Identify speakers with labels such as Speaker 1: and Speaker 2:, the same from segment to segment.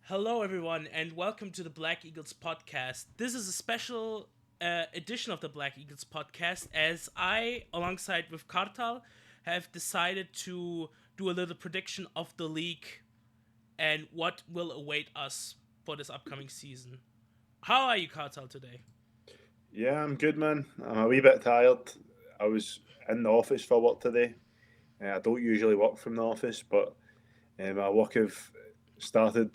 Speaker 1: Hello, everyone, and welcome to the Black Eagles podcast. This is a special edition of the Black Eagles podcast as I, alongside with Kartal, have decided to do a little prediction of the league and what will await us for this upcoming season. How are you, Kartal, today?
Speaker 2: Yeah, I'm good, man. I'm a wee bit tired. I was in the office for work today. I don't usually work from the office, but my work have started.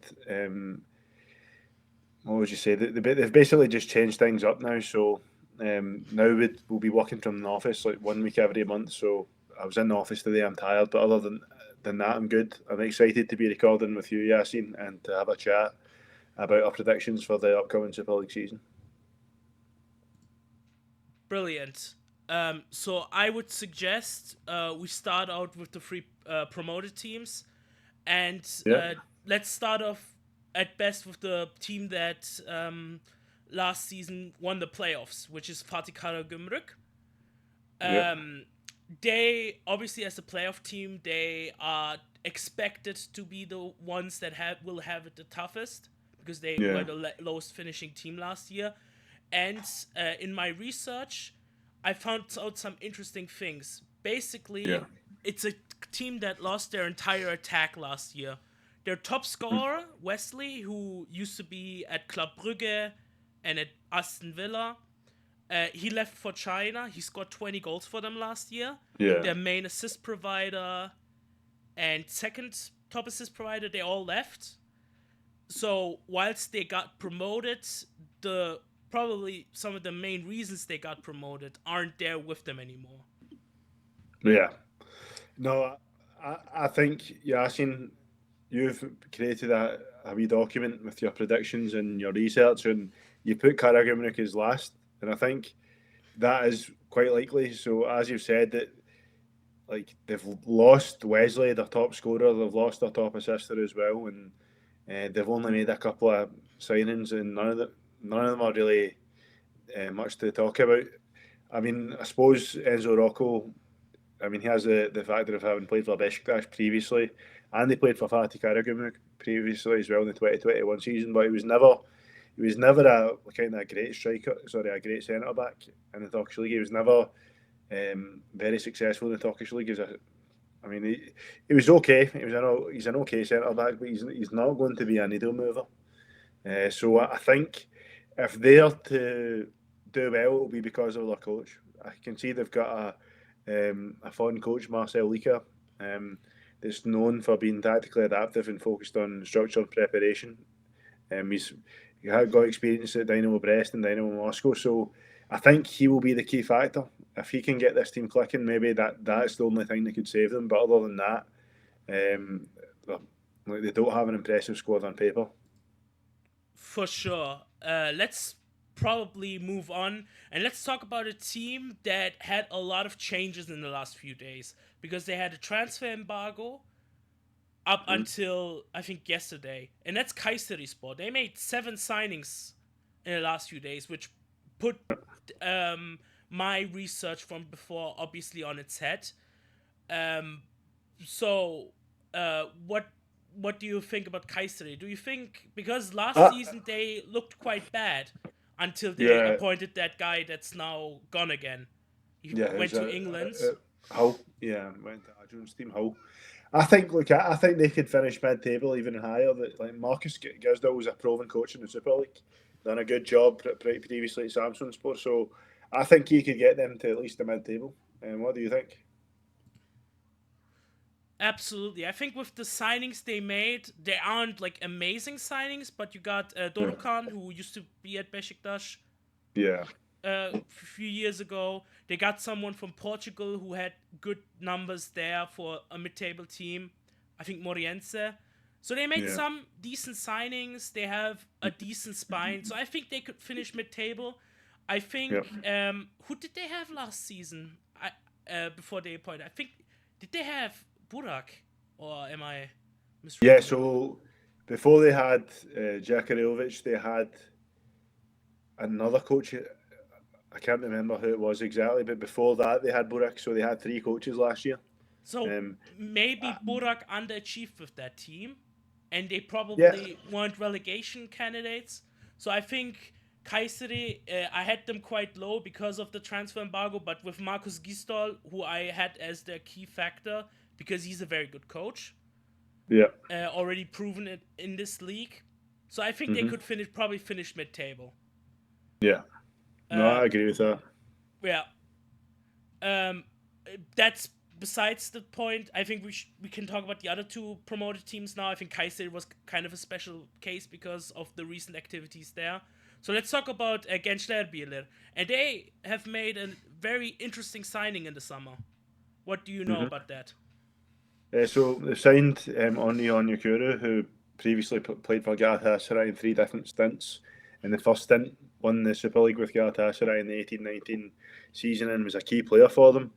Speaker 2: What would you say? They've basically just changed things up now. So now we'll be working from the office like 1 week every month. So I was in the office today. I'm tired, but other than that, I'm good. I'm excited to be recording with you, Yasin, and to have a chat about our predictions for the upcoming Super League season.
Speaker 1: Brilliant. So I would suggest we start out with the three promoted teams, and
Speaker 2: Yeah,
Speaker 1: let's start off at best with the team that last season won the playoffs, which is Fatih Karagümrük.
Speaker 2: yeah,
Speaker 1: Um, they obviously, as a playoff team, they are expected to be the ones that will have it the toughest because they were
Speaker 2: yeah,
Speaker 1: the lowest finishing team last year. And in my research, I found out some interesting things.
Speaker 2: yeah.
Speaker 1: Basically, it's a team that lost their entire attack last year. Their top
Speaker 2: Mm.
Speaker 1: scorer, Wesley, who used to be at Club Brugge and at Aston Villa, he left for China. He scored 20 goals for them last year.
Speaker 2: Yeah.
Speaker 1: Their main assist provider and second top assist provider, they all left. So whilst they got promoted, the probably some of the main reasons they got promoted aren't there with them anymore.
Speaker 2: Yeah. No, I think, Yasin, you've created a wee document with your predictions and your research, and you put Karagümrük as last. And I think that is quite likely. So, as you've said, that like they've lost Wesley, their top scorer, they've lost their top assister as well, and they've only made a couple of signings, and none of them are really much to talk about. I mean, I suppose Enzo Rocco. I mean, he has the factor of having played for Besiktas previously, and he played for Fatih Karagümrük previously as well in the 2021 season. But he was never a kind of a great striker, sorry, a great centre back in the Turkish league. He was never very successful in the Turkish league. I mean, he was okay. He's an okay centre back, but he's not going to be a needle mover. So I think if they're to do well, it'll be because of their coach. I can see they've got a fun coach, Marcel Lica, that's known for being tactically adaptive and focused on structured preparation. He's he had got experience at Dynamo Brest and Dynamo Moscow, so I think he will be the key factor. If he can get this team clicking, maybe that's the only thing that could save them. But other than that, um, they don't have an impressive squad on paper.
Speaker 1: For sure. Let's probably move on and let's talk about a team that had a lot of changes in the last few days because they had a transfer embargo up
Speaker 2: Mm.
Speaker 1: until I think yesterday, and that's Kayserispor. They made 7 signings in the last few days, which put um, my research from before obviously on its head. Um, so, what do you think about Kayseri? Do you think because last
Speaker 2: Uh,
Speaker 1: season they looked quite bad until they
Speaker 2: yeah,
Speaker 1: appointed that guy that's now gone again? He
Speaker 2: yeah,
Speaker 1: went
Speaker 2: who's
Speaker 1: to England.
Speaker 2: Hull? Yeah, went to Adrian's team Hull. I think, look, I think they could finish mid-table, even higher. That like Marcus Gasdol was a proven coach in the Super League, done a good job previously at Samsunspor, so I think he could get them to at least the mid-table. And what do you think?
Speaker 1: Absolutely. I think with the signings they made, they aren't like amazing signings, but you got
Speaker 2: Yeah,
Speaker 1: Dorukan, who used to be at Besiktas
Speaker 2: yeah,
Speaker 1: a few years ago. They got someone from Portugal who had good numbers there for a mid-table team. I think Moriense. So they made
Speaker 2: yeah.
Speaker 1: some decent signings. They have a decent spine. So I think they could finish mid-table. I
Speaker 2: Yeah.
Speaker 1: think who did they have last season? Before they appointed, I think did they have Burak or am I
Speaker 2: Yeah,
Speaker 1: misremembering?
Speaker 2: so before they had Jakarilovic, they had another coach. I can't remember who it was exactly, but before that they had Burak, so they had three coaches last year.
Speaker 1: So
Speaker 2: Um,
Speaker 1: maybe Burak underachieved with that team. and they probably weren't relegation candidates. So I think Kayseri, I had them quite low because of the transfer embargo, but with Markus Gisdol, who I had as their key factor, because he's a very good coach.
Speaker 2: Yeah.
Speaker 1: Already proven it in this league. So I think they could probably finish mid-table.
Speaker 2: Yeah. No, I agree with that.
Speaker 1: Yeah. That's besides the point. I think we can talk about the other two promoted teams now. I think Kayseri was kind of a special case because of the recent activities there. So let's talk about Gençlerbirliği. And they have made a very interesting signing in the summer. What do you know about that?
Speaker 2: So they signed Onyekuru, who previously played for Galatasaray in 3 different stints. In the first stint, won the Super League with Galatasaray in the 18-19 season and was a key player for them.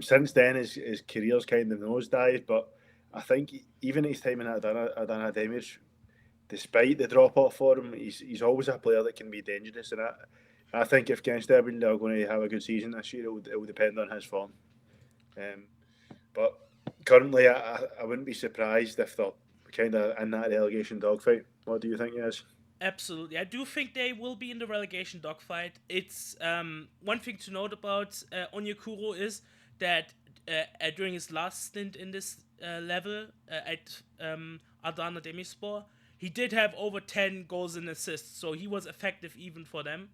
Speaker 2: Since then, his career's kind of nosedived, but I think even his time in Adana Demir, despite the drop-off for him, he's always a player that can be dangerous. And I think if Gençlerbirliği are going to have a good season this year, it will depend on his form. But currently, I wouldn't be surprised if they're kind of in that relegation dogfight. What do you think, Yaz?
Speaker 1: Absolutely. I do think they will be in the relegation dogfight. It's one thing to note about Onyekuru is that during his last stint in this level at Adana Demirspor, he did have over 10 goals and assists, so he was effective even for them.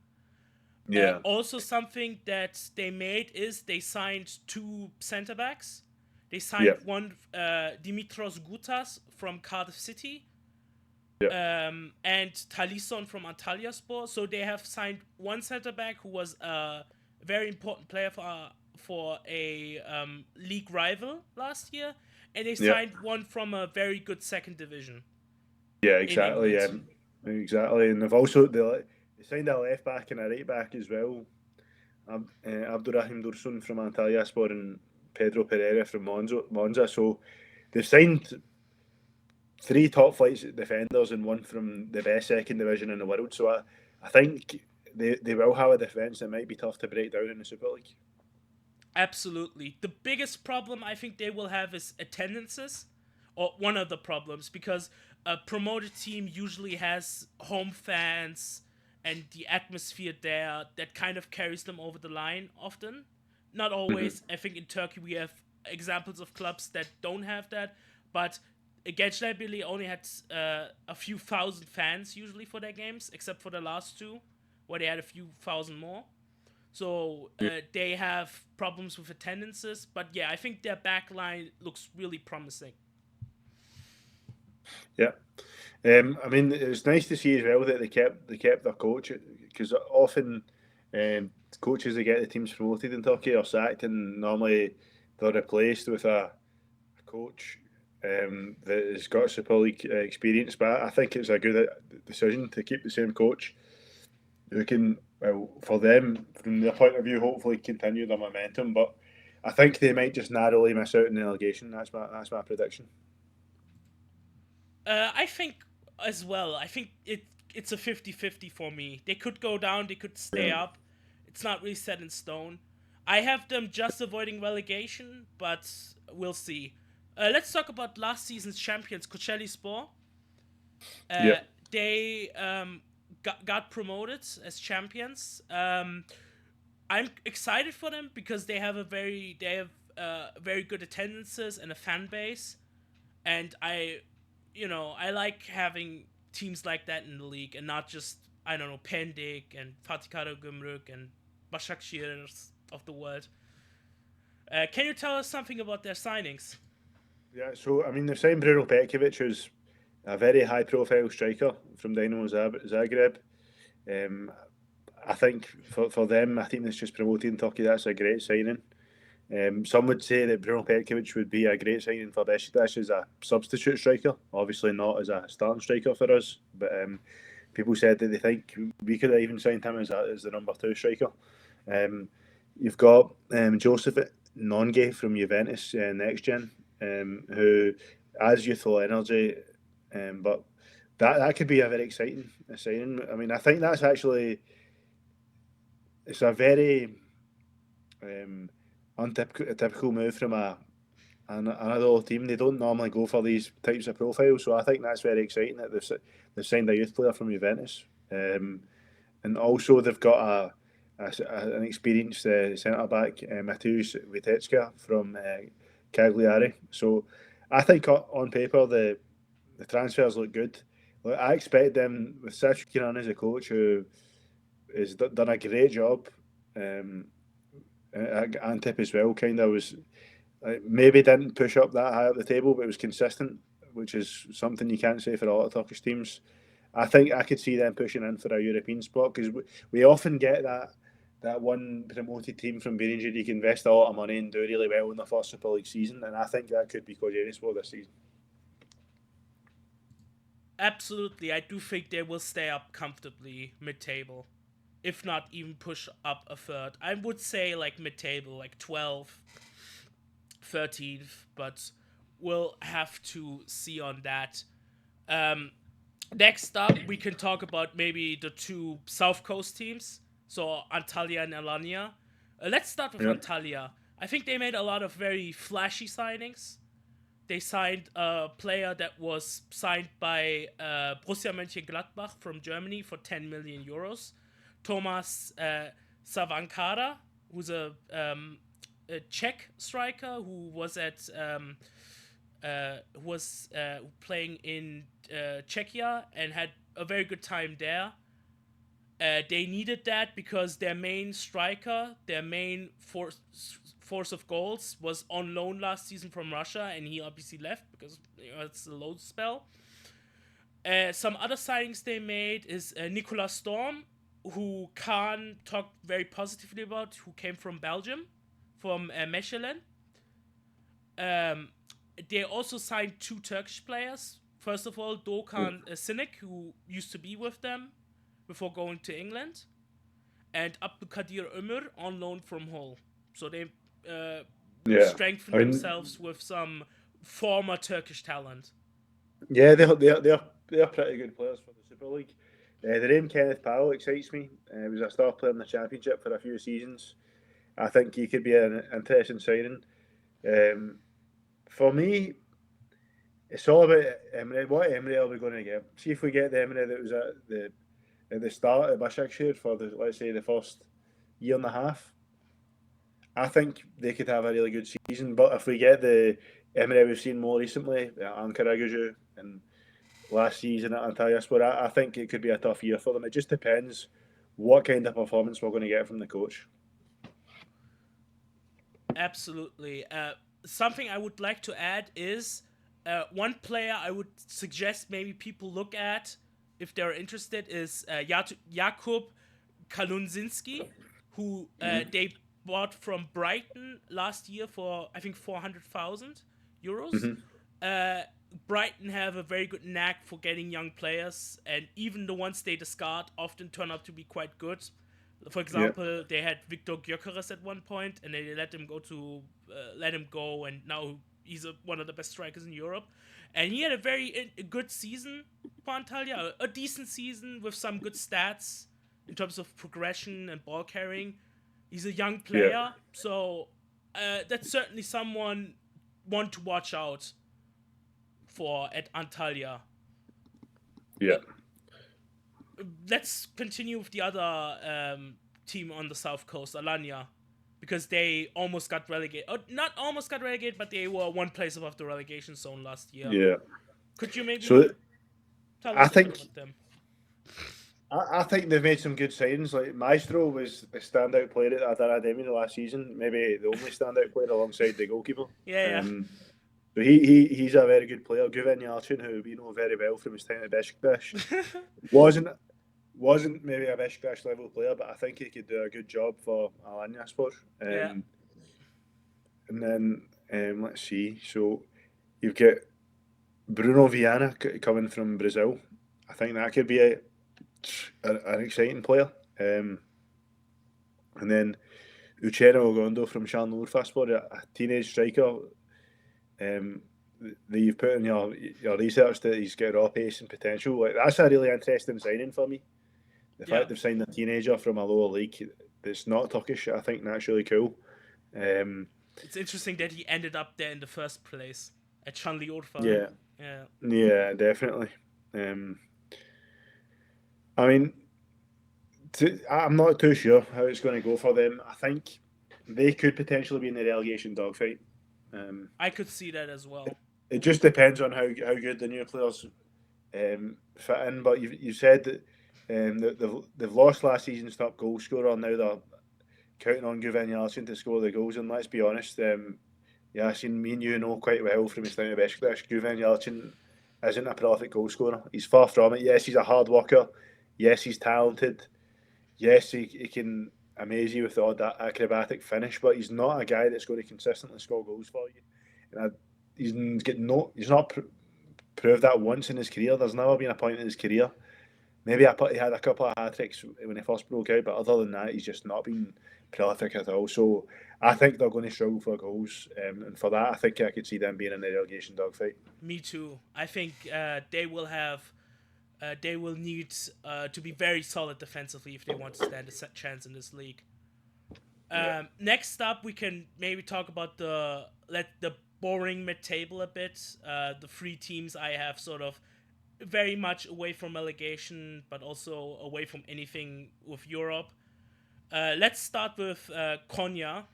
Speaker 2: Yeah.
Speaker 1: Also, something that they made is they signed 2 centre backs. They signed one, Dimitros Gutas from Cardiff City, and Talisson from Antalyaspor. So they have signed one centre back who was a very important player for a league rival last year, and they signed one from a very good second division.
Speaker 2: Yeah, exactly. Exactly, and they've also they signed a left back and a right back as well. Abdurrahim Dursun from Antalyaspor and Pedro Pereira from Monza. So they've signed 3 top flight defenders and one from the best second division in the world. So I think they will have a defence that might be tough to break down in the Super League.
Speaker 1: Absolutely. The biggest problem I think they will have is attendances, or one of the problems, because a promoted team usually has home fans and the atmosphere there that kind of carries them over the line often. Not always. I think in Turkey we have examples of clubs that don't have that, but Gençlerbirliği only had a few thousand fans usually for their games, except for the last 2, where they had a few thousand more. So they have problems with attendances, but I think their back line looks really promising.
Speaker 2: Yeah, I mean, it's nice to see as well that they kept their coach, because often coaches that get the teams promoted in Turkey are sacked, and normally they're replaced with a coach that has got Super League experience. But I think it's a good decision to keep the same coach who can, well, for them, from their point of view, hopefully continue their momentum. But I think they might just narrowly miss out in the relegation. That's my prediction.
Speaker 1: I think as well. I think it's a 50-50 for me. They could go down, they could stay up. It's not really set in stone. I have them just avoiding relegation, but we'll see. Let's talk about last season's champions, Kocaelispor. They got promoted as champions. I'm excited for them because they have very good attendances and a fan base, and I like having teams like that in the league and not just, Pendik and Fatih Karagümrük and Basaksehir of the world. Can you tell us something about their signings?
Speaker 2: Yeah, so I mean, they've signed Bruno Petkovic, who's a very high-profile striker from Dinamo Zagreb. I think for them, a team that's just promoted in Turkey, that's a great signing. Some would say that Bruno Petkovic would be a great signing for Besiktas as a substitute striker, obviously not as a starting striker for us, but people said that they think we could have even signed him as the number 2 striker. You've got Joseph Nonge from Juventus Next Gen, who has youthful energy, but that could be a very exciting signing. I mean, I think that's actually, it's a very untypical move from a another team. They don't normally go for these types of profiles, so I think that's very exciting that they've signed a youth player from Juventus, and also they've got an experienced centre back, Mateusz Witecka from Cagliari. So I think on paper the transfers look good. I expect them with Sachukiran as a coach who has done a great job. Antip as well, kind of was maybe didn't push up that high up the table, but it was consistent, which is something you can't say for a lot of Turkish teams. I think I could see them pushing in for a European spot because we often get that one promoted team from Birinci League invest a lot of money and do really well in the first Super League season, and I think that could be Kocaelispor this season.
Speaker 1: Absolutely, I do think they will stay up comfortably mid-table, if not even push up a third. I would say like mid-table, like 12th, 13th, but we'll have to see on that. Next up, we can talk about maybe the two South Coast teams, so Antalya and Alanya. Let's start with Antalya. I think they made a lot of very flashy signings. They signed a player that was signed by Borussia Mönchengladbach from Germany for 10 million euros. Thomas Savankara, who's a Czech striker who was playing in Czechia and had a very good time there. They needed that because their main striker, their main force of goals, was on loan last season from Russia, and he obviously left because it's a loan spell. Some other signings they made is Nicolas Storm, who Khan talked very positively about, who came from Belgium, from Mechelen. They also signed two Turkish players. First of all, Doğukan Sinek, who used to be with them before going to England, and Abdülkadir Ömür on loan from Hull. So they strengthened themselves with some former Turkish talent.
Speaker 2: Yeah, they're pretty good players for the Super League. The name Kenneth Powell excites me. He was a star player in the Championship for a few seasons. I think he could be an interesting signing. For me, it's all about Emre. What Emre are we going to get? See if we get the Emre that was at the start of Basaksehir for let's say the first year and a half. I think they could have a really good season. But if we get the Emre we've seen more recently, Karagümrük and last season at Antalyaspor, I think it could be a tough year for them. It just depends what kind of performance we're going to get from the coach.
Speaker 1: Absolutely. Something I would like to add is one player I would suggest maybe people look at if they're interested is Jakub Kalunzinski, who they bought from Brighton last year for, I think, 400,000 euros. Brighton have a very good knack for getting young players, and even the ones they discard often turn out to be quite good. For example, they had Victor Gyökeres at one point, and they let him go, and now he's one of the best strikers in Europe. And he had a very good season for Antalya, a decent season with some good stats in terms of progression and ball carrying. He's a young player, so that's certainly someone want to watch out for at Antalya.
Speaker 2: Yeah.
Speaker 1: Let's continue with the other team on the South Coast, Alanya, because they almost got relegated. Not almost got relegated, but they were one place above the relegation zone last year.
Speaker 2: Yeah.
Speaker 1: Could you maybe
Speaker 2: tell us
Speaker 1: about them?
Speaker 2: I think they've made some good signings. Like Maestro was a standout player at Adana last season, maybe the only standout player alongside the goalkeeper. So he's a very good player. Güven Yalçın, who we know very well from his time at Beşiktaş, wasn't maybe a Beşiktaş level player, but I think he could do a good job for Alanyaspor. And then let's see. So you've got Bruno Viana coming from Brazil. I think that could be an exciting player. And then Uchenna Ogondo from Şanlıurfaspor, a teenage striker. That you've put in your research that he's got raw pace and potential. Like, that's a really interesting signing for me. The fact they've signed a teenager from a lower league that's not Turkish, I think that's really cool.
Speaker 1: it's interesting that he ended up there in the first place at Şanlıurfa.
Speaker 2: Yeah, definitely. I mean, I'm not too sure how it's going to go for them. I think they could potentially be in the relegation dogfight.
Speaker 1: I could see that as well.
Speaker 2: It just depends on how good the new players fit in. But you said that they've lost last season's top goal scorer. Now they're counting on Yasin to score the goals. And let's be honest, Yasin, me and you know quite well from his time at Beşiktaş, Yasin isn't a prolific goal scorer. He's far from it. Yes, he's a hard worker. Yes, he's talented. Yes, he can amaze you with the odd acrobatic finish, but he's not a guy that's going to consistently score goals for you. And he's not proved that once in his career. There's never been a point in his career. Maybe he had a couple of hat-tricks when he first broke out, but other than that, he's just not been prolific at all. So I think they're going to struggle for goals, and for that, I think I could see them being in the relegation dogfight.
Speaker 1: Me too. I think they will need to be very solid defensively if they want to stand a chance in this league. Next up, we can maybe talk about the boring mid-table a bit. The three teams I have sort of very much away from relegation, but also away from anything with Europe. Let's start with Konya,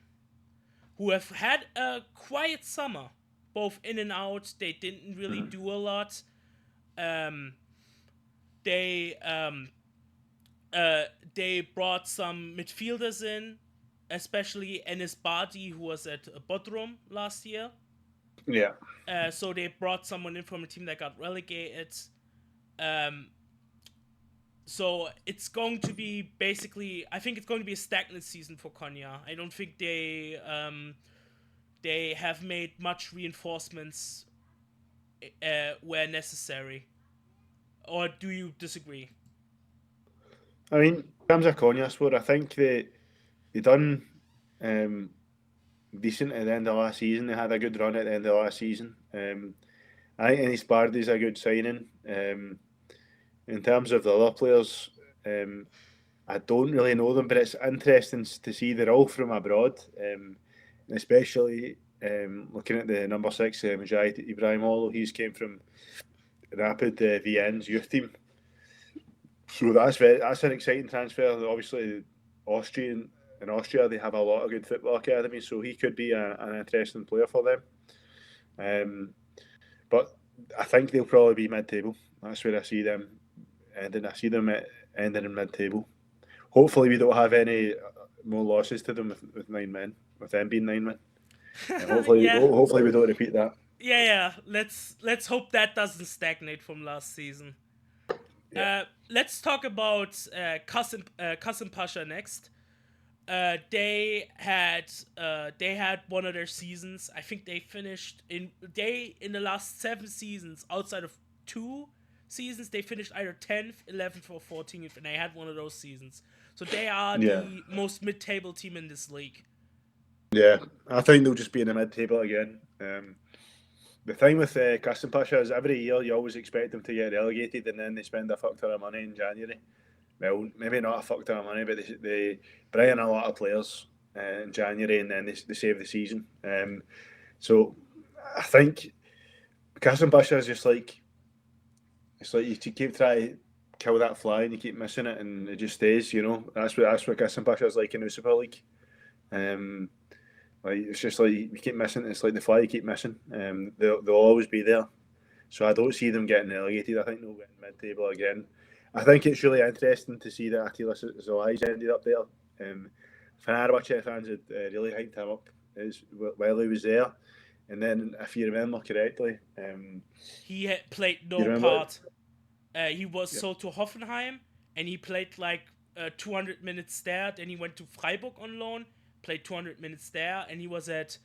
Speaker 1: who have had a quiet summer, both in and out. They didn't really do a lot. They brought some midfielders in, especially Enes Badi, who was at Bodrum last year.
Speaker 2: Yeah.
Speaker 1: So they brought someone in from a team that got relegated. So it's going to be I think it's going to be a stagnant season for Konya. I don't think they have made much reinforcements where necessary. Or do you disagree?
Speaker 2: I mean, in terms of Konyaspor, I think they done decent at the end of last season. They had a good run at the end of last season. I think Enes Bardi's a good signing. In terms of the other players, I don't really know them, but it's interesting to see they're all from abroad, especially looking at the number 6, Mujahid Ibrahimoğlu. He's came from Rapid Vienna's youth team. So that's an exciting transfer. Obviously, in Austria, they have a lot of good football academies, so he could be an interesting player for them. But I think they'll probably be mid-table. That's where I see them ending. I see them ending in mid-table. Hopefully, we don't have any more losses to them with 9 men, with them being 9 men. Hopefully, hopefully we don't repeat that.
Speaker 1: Yeah. Let's hope that doesn't stagnate from last season. Yeah. Let's talk about Kasımpaşa next. They had one of their seasons. I think they finished in the last 7 seasons, outside of 2 seasons, they finished either 10th, 11th, or 14th, and they had one of those seasons. So they are the most mid-table team in this league.
Speaker 2: Yeah, I think they'll just be in the mid-table again. The thing with Kasımpaşa is every year you always expect them to get relegated, and then they spend a fuck ton of money in January. Well, maybe not a fuck ton of money, but they bring in a lot of players in January, and then they save the season. So I think Kasımpaşa is just like, it's like you keep trying to kill that fly and you keep missing it, and it just stays. You know, that's what Kasımpaşa is like in the Super League. Like it's just like you keep missing. It's like the fly you keep missing. They'll always be there. So I don't see them getting relegated. I think they'll get mid-table again. I think it's really interesting to see that Attila Szalai's ended up there. Fenerbahçe fans had really hyped him up while he was there. And then, if you remember correctly,
Speaker 1: he had played no part. He was sold to Hoffenheim, and he played like 200 minutes there. Then he went to Freiburg on loan, played 200 minutes there, and he was at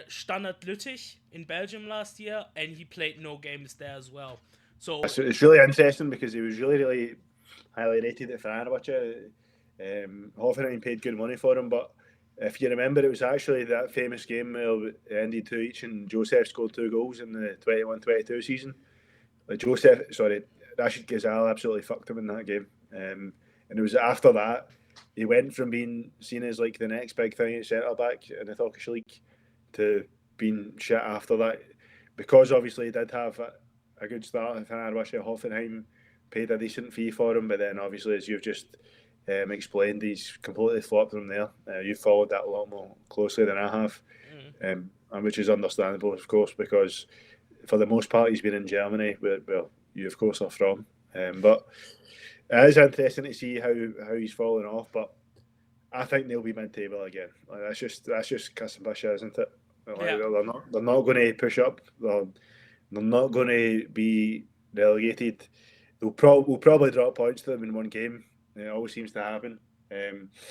Speaker 1: Standard Lüttich in Belgium last year, and he played no games there as well. So
Speaker 2: it's really interesting because he was really, really highly rated at Fenerbahçe. Hoffenheim paid good money for him, but if you remember, it was actually that famous game where it ended 2-each and Joseph scored 2 goals in the 21-22 season. Rashid Ghazal absolutely fucked him in that game. And it was after that he went from being seen as like the next big thing at centre back in the Turkish league to being shit after that, because obviously he did have a good start at Fenerbahce. Hoffenheim paid a decent fee for him, but then obviously, as you've just explained, he's completely flopped from there. You've followed that a lot more closely than I have, and which is understandable, of course, because for the most part he's been in Germany, where you of course are from. But it is interesting to see how he's fallen off. But I think they'll be mid-table again. Like, that's just Kasımpaşa, isn't it? Like, they're not going to push up. They're not going to be relegated. We'll probably drop points to them in one game. It always seems to happen.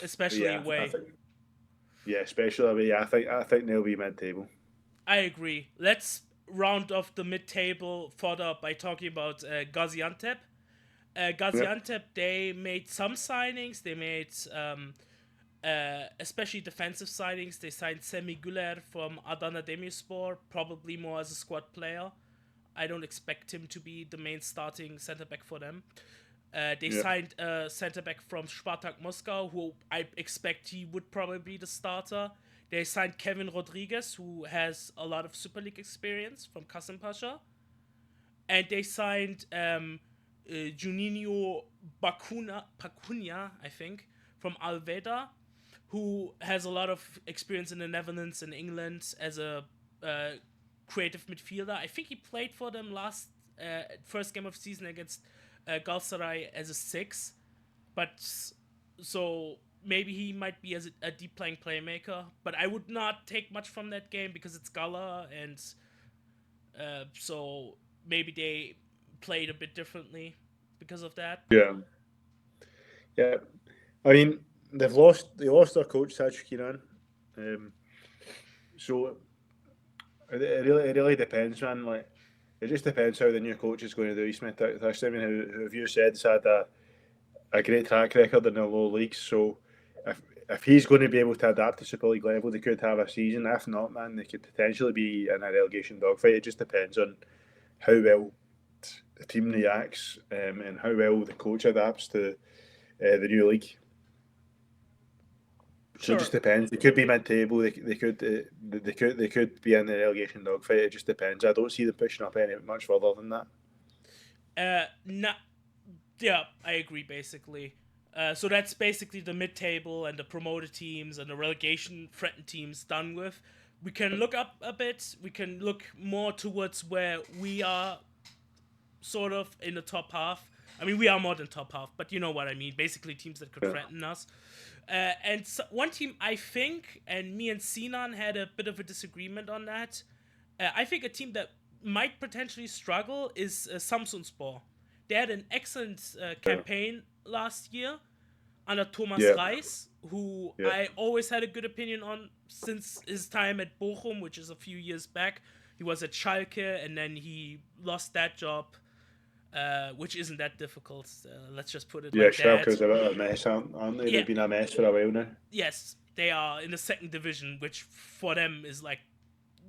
Speaker 1: Especially away.
Speaker 2: Especially away. I think they'll be mid-table.
Speaker 1: I agree. Let's round off the mid-table fodder by talking about Gaziantep. Gaziantep, they made some signings. They made especially defensive signings. They signed Semih Güler from Adana Demirspor, probably more as a squad player. I don't expect him to be the main starting centre-back for them. They signed a centre-back from Spartak Moscow, who I expect he would probably be the starter. They signed Kevin Rodriguez, who has a lot of Super League experience from Kasımpaşa. And they signed Juninho Pacuña, I think, from Alveda, who has a lot of experience in the Netherlands and England as a creative midfielder. I think he played for them first game of season against Galatasaray as a 6, but so maybe he might be as a deep playing playmaker. But I would not take much from that game because it's Gala, and so maybe they played a bit differently because of that.
Speaker 2: Yeah. I mean, they lost their coach Selçuk İnan, so it really depends, man. Like, it just depends how the new coach is going to do. Smith, I mean, who have you said has had a great track record in the low leagues. So if he's going to be able to adapt to Super League level, they could have a season. If not, man, they could potentially be in a relegation dogfight. It just depends on how well the team reacts and how well the coach adapts to the new league. So It just depends. They could be mid-table. They could be in the relegation dogfight. It just depends. I don't see them pushing up any much further than that.
Speaker 1: Yeah, I agree. Basically, so that's basically the mid-table and the promoted teams and the relegation-threatened teams done with. We can look up a bit. We can look more towards where we are, sort of in the top half. I mean, we are more than top half, but you know what I mean. Basically, teams that could threaten us. And so one team, I think, and me and Sinan had a bit of a disagreement on that. I think a team that might potentially struggle is Samsunspor. They had an excellent campaign last year under Thomas Reis, who I always had a good opinion on since his time at Bochum, which is a few years back. He was at Schalke, and then he lost that job. Which isn't that difficult. Let's just put it like that.
Speaker 2: Yeah, Schalke's a bit of a mess, aren't they? They've been a mess for a while now.
Speaker 1: Yes, they are in the second division, which for them is like,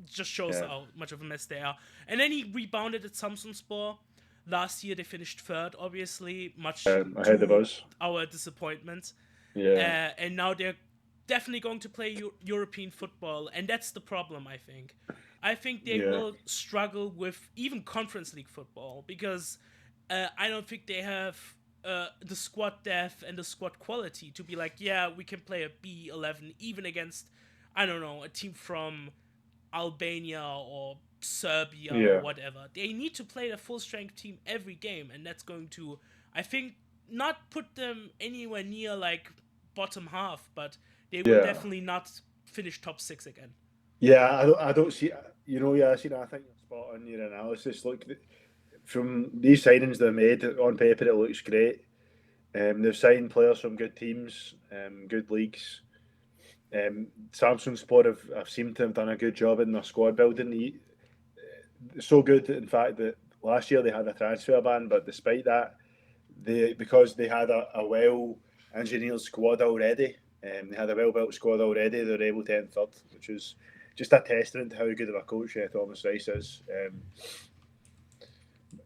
Speaker 1: just shows how much of a mess they are. And then he rebounded at Samsunspor. Last year they finished third, obviously, much
Speaker 2: ahead of us.
Speaker 1: Our disappointment.
Speaker 2: Yeah.
Speaker 1: And now they're definitely going to play European football, and that's the problem, I think. I think they will struggle with even Conference League football because I don't think they have the squad depth and the squad quality to be like, we can play a B11 even against, I don't know, a team from Albania or Serbia or whatever. They need to play a full-strength team every game, and that's going to, I think, not put them anywhere near like bottom half, but they will definitely not finish top 6 again.
Speaker 2: Yeah, I don't see. Yasin, I think you're spot on your analysis. Look, from these signings they've made on paper, it looks great. They've signed players from good teams, good leagues. Samsunspor have seemed to have done a good job in their squad building. So good, in fact, that last year they had a transfer ban, but despite that, because they had a well-engineered squad already, they had a well-built squad already, they were able to end third, which is just a testament to how good of a coach Thomas Reis is.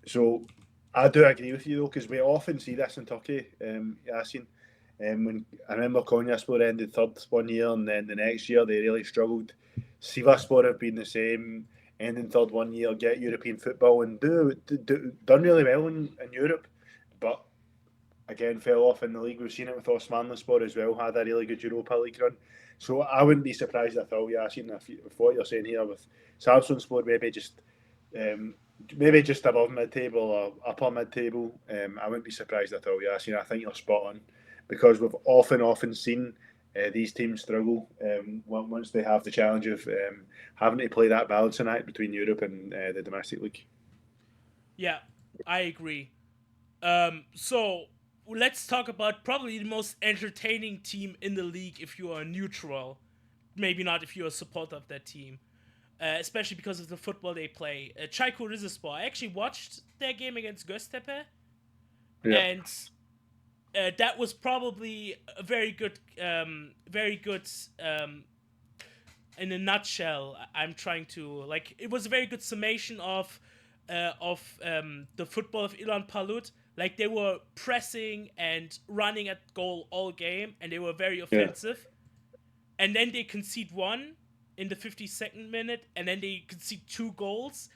Speaker 2: So I do agree with you, though, because we often see this in Turkey, Yasin. When I remember Konyaspor ended third one year, and then the next year they really struggled. Sivaspor have been the same, ending third one year, get European football, and done really well in Europe, but again fell off in the league. We've seen it with Osmanlispor as well, had a really good Europa League run. So I wouldn't be surprised at all, Yasin, if what you're saying here with Samsunspor maybe just above mid-table or upper mid-table. I wouldn't be surprised at all, Yasin. I think you're spot on, because we've often seen these teams struggle once they have the challenge of having to play that balancing act between Europe and the domestic league.
Speaker 1: Yeah, I agree. So let's talk about probably the most entertaining team in the league if you are neutral. Maybe not if you're a supporter of that team. Especially because of the football they play. Caykur Rizespor. I actually watched their game against Göztepe.
Speaker 2: Yeah.
Speaker 1: And that was probably a very good, in a nutshell, I'm trying to, it was a very good summation of the football of Ilan Palut. Like, they were pressing and running at goal all game, and they were very offensive. Yeah. And then they concede one in the 52nd minute, and then they concede 2 goals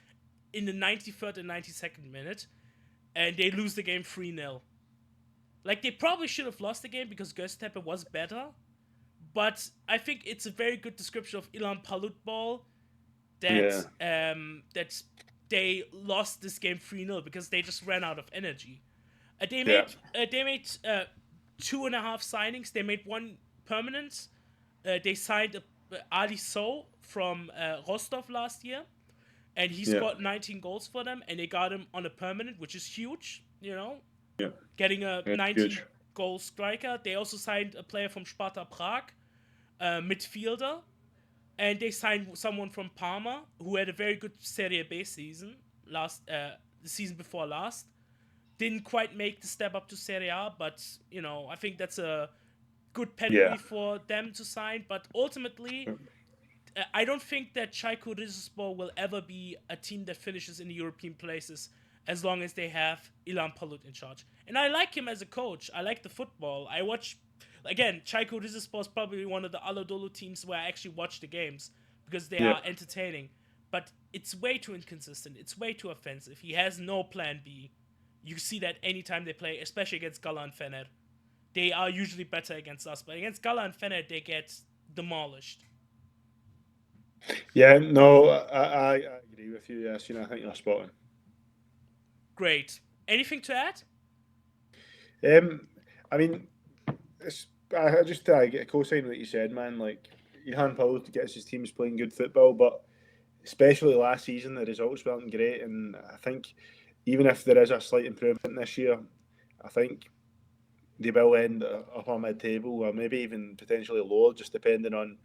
Speaker 1: in the 93rd and 92nd minute, and they lose the game 3-0. Like, they probably should have lost the game because Göztepe was better, but I think it's a very good description of Ilan Palut ball that that they lost this game 3-0 because they just ran out of energy. They made 2.5 signings. They made 1 permanent. They signed Ali So from Rostov last year, and he scored 19 goals for them, and they got him on a permanent, which is huge, getting a 19-goal striker. They also signed a player from Sparta Prague, midfielder, and they signed someone from Parma who had a very good Serie B season the season before last. Didn't quite make the step up to Serie A, but I think that's a good pedigree for them to sign. But ultimately, I don't think that Caykur Rizespor will ever be a team that finishes in the European places as long as they have Ilan Palut in charge. And I like him as a coach. I like the football. I watch, again, Caykur Rizespor is probably one of the Anadolu teams where I actually watch the games because they are entertaining. But it's way too inconsistent. It's way too offensive. He has no plan B. You see that anytime they play, especially against Gala and Fener. They are usually better against us, but against Gala and Fener, they get demolished.
Speaker 2: Yeah, no, I agree with you, Yasin. I think you're spot on.
Speaker 1: Great. Anything to add?
Speaker 2: I mean, I just get a co-sign what you said, man. Like, Jhon Duren gets his teams playing good football, but especially last season, the results weren't great, and I think even if there is a slight improvement this year, I think they will end up on mid-table or maybe even potentially lower, just depending on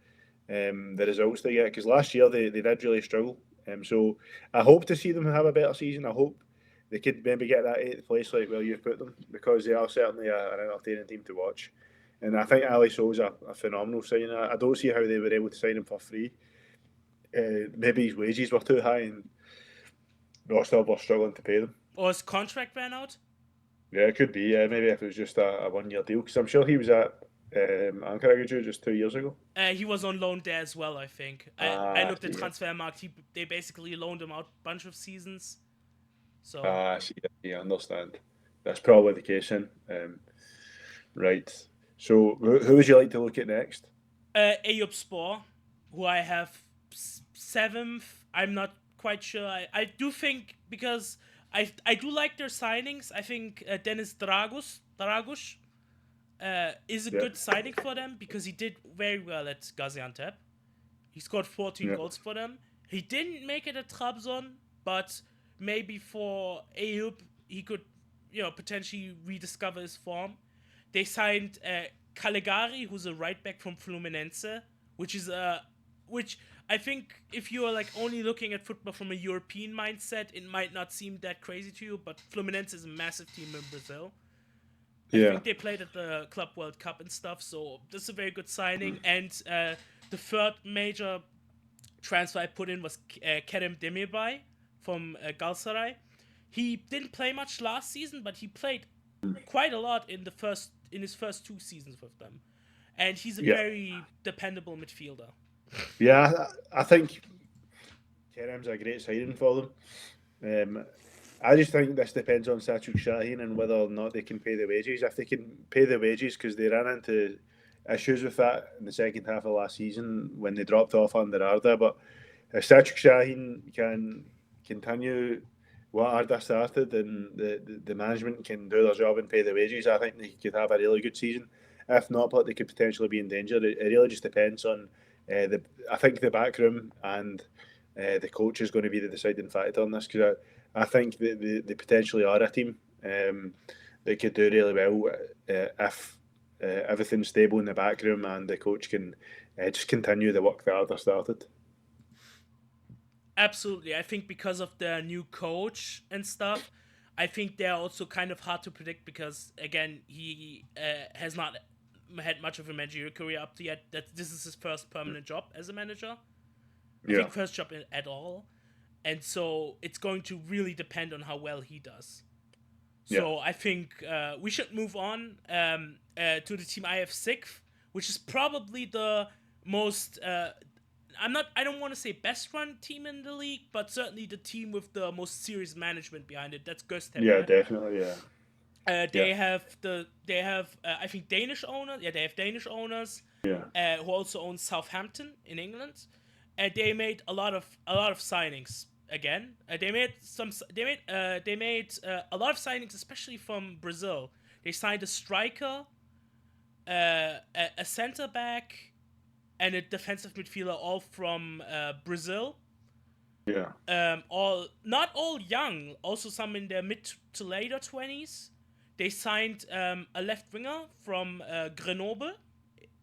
Speaker 2: the results they get. Because last year they did really struggle. So I hope to see them have a better season. I hope they could maybe get that 8th place like where you've put them, because they are certainly an entertaining team to watch. And I think Ali So's a phenomenal signing. I don't see how they were able to sign him for free. Maybe his wages were too high and Rostov were struggling to pay them.
Speaker 1: Or his contract ran out?
Speaker 2: Yeah, it could be. Yeah, maybe if it was just a 1-year deal, because I'm sure he was at Ankara just 2 years ago.
Speaker 1: He was on loan there as well, I think. I looked at Transfermarkt. They basically loaned him out a bunch of seasons. So.
Speaker 2: I see. I understand. That's probably the case then. Right. So, who would you like to look at next?
Speaker 1: Eyüpspor, who I have 7th. I'm not quite sure. I do think, because I do like their signings. I think Dennis Draguš is a good signing for them, because he did very well at Gaziantep. He scored 14 goals for them. He didn't make it at Trabzon, but maybe for Eyüp, he could, potentially rediscover his form. They signed Calegari, who's a right back from Fluminense, which I think if you are only looking at football from a European mindset, it might not seem that crazy to you, but Fluminense is a massive team in Brazil. I think they played at the Club World Cup and stuff, so this is a very good signing. And the third major transfer I put in was Kerem Demirbay from Galatasaray. He didn't play much last season, but he played quite a lot in his first 2 seasons with them, and he's a
Speaker 2: Yeah.
Speaker 1: very dependable midfielder.
Speaker 2: Yeah, I think Kerem's a great signing for them. I just think this depends on Selçuk Şahin and whether or not they can pay the wages. If they can pay the wages, because they ran into issues with that in the second half of last season when they dropped off under Arda. But if Selçuk Şahin can continue what Arda started and the management can do their job and pay the wages, I think they could have a really good season. If not, but they could potentially be in danger. It really just depends on I think the back room and the coach is going to be the deciding factor on this, because I think they potentially are a team that could do really well if everything's stable in the back room and the coach can just continue the work that Arda started.
Speaker 1: Absolutely. I think because of the new coach and stuff, I think they're also kind of hard to predict because, again, he has not had much of a managerial career up to yet. This is his first permanent job as a manager. I think first job at all. And so it's going to really depend on how well he does. So I think we should move on to the team I have sixth, which is probably the most... I don't want to say best run team in the league, but certainly the team with the most serious management behind it. That's Göztepe.
Speaker 2: Yeah, definitely, yeah.
Speaker 1: They have I think Danish owners. Yeah, they have Danish owners.
Speaker 2: Yeah.
Speaker 1: Who also own Southampton in England, and they made a lot of signings. Again, they made a lot of signings, especially from Brazil. They signed a striker, a centre back, and a defensive midfielder, all from Brazil.
Speaker 2: Yeah.
Speaker 1: Not all young. Also, some in their mid to later 20s. They signed a left winger from Grenoble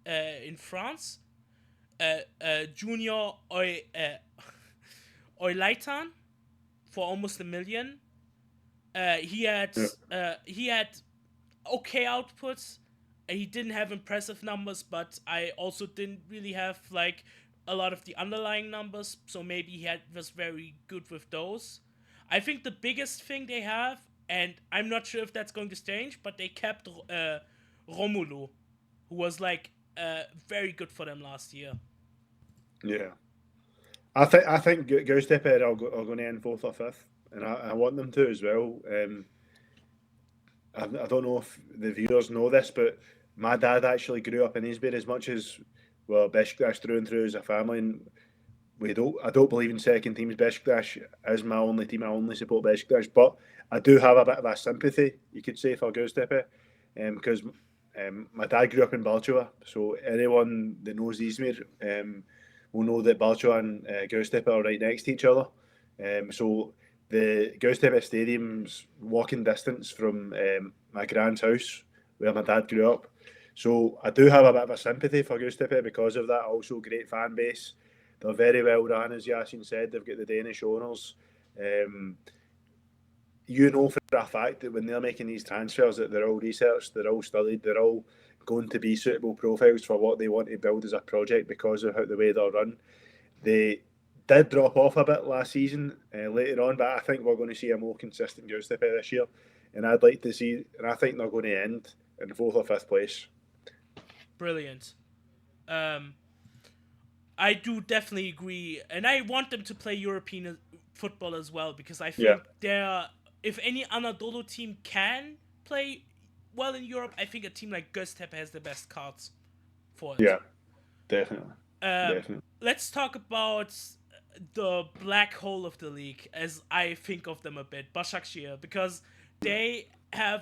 Speaker 1: in France, Junior Oilaitan, for almost $1 million. He had okay outputs. He didn't have impressive numbers, but I also didn't really have like a lot of the underlying numbers, so maybe he was very good with those. I think the biggest thing they have, and I'm not sure if that's going to change, but they kept Romelu, who was like very good for them last year.
Speaker 2: Yeah, I think Göztepe are going to end 4th or 5th, and I want them to as well. I don't know if the viewers know this, but my dad actually grew up in Eastbourne as much as Besiktas through and through as a family, and I don't believe in second teams. Besiktas is my only team. I only support Besiktas, but I do have a bit of a sympathy, you could say, for Göztepe, because my dad grew up in Balçova, so anyone that knows Izmir will know that Balçova and Göztepe are right next to each other. So the Göztepe Stadium's walking distance from my grand's house, where my dad grew up. So I do have a bit of a sympathy for Göztepe because of that. Also, great fan base. They're very well run, as Yasin said. They've got the Danish owners. You know for a fact that when they're making these transfers that they're all researched, they're all studied, they're all going to be suitable profiles for what they want to build as a project because of the way they're run. They did drop off a bit last season later on, but I think we're going to see a more consistent Göztepe this year. And I'd like to see, and I think they're going to end in 4th or 5th place.
Speaker 1: Brilliant. I do definitely agree, and I want them to play European football as well, because I think if any Anadolu team can play well in Europe, I think a team like Göztepe has the best cards for it.
Speaker 2: Yeah, definitely. Definitely.
Speaker 1: Let's talk about the black hole of the league, as I think of them a bit, Basaksehir, because they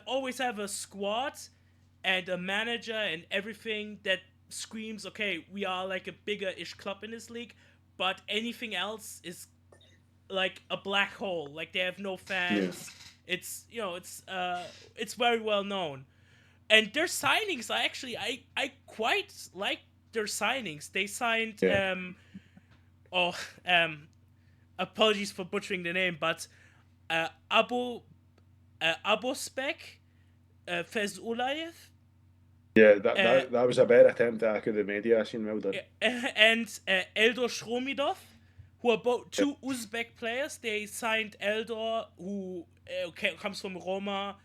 Speaker 1: always have a squad and a manager and everything that screams, okay, we are like a bigger-ish club in this league, but anything else is like a black hole. Like, they have no fans. Yeah. It's very well known. And their signings are actually, I quite like their signings. They signed apologies for butchering the name, but Abospek Fezulayev.
Speaker 2: Yeah, that was a better attempt I could have made, Yasin. Well done.
Speaker 1: And Eldor Shromidov, who are both two Uzbek players. They signed Eldor, who comes from Roma.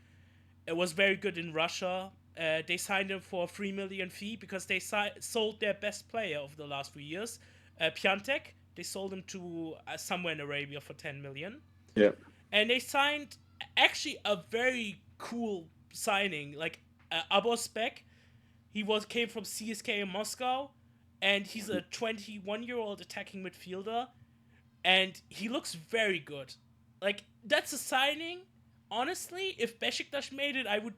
Speaker 1: was very good in Russia. They signed him for a 3 million fee because they sold their best player of the last few years, Piatek. They sold him to somewhere in Arabia for 10 million.
Speaker 2: Yeah.
Speaker 1: And they signed actually a very cool signing, like Abosbek. He came from CSK in Moscow, and he's a 21-year-old attacking midfielder, and he looks very good. Like, that's a signing. Honestly, if Besiktas made it, I would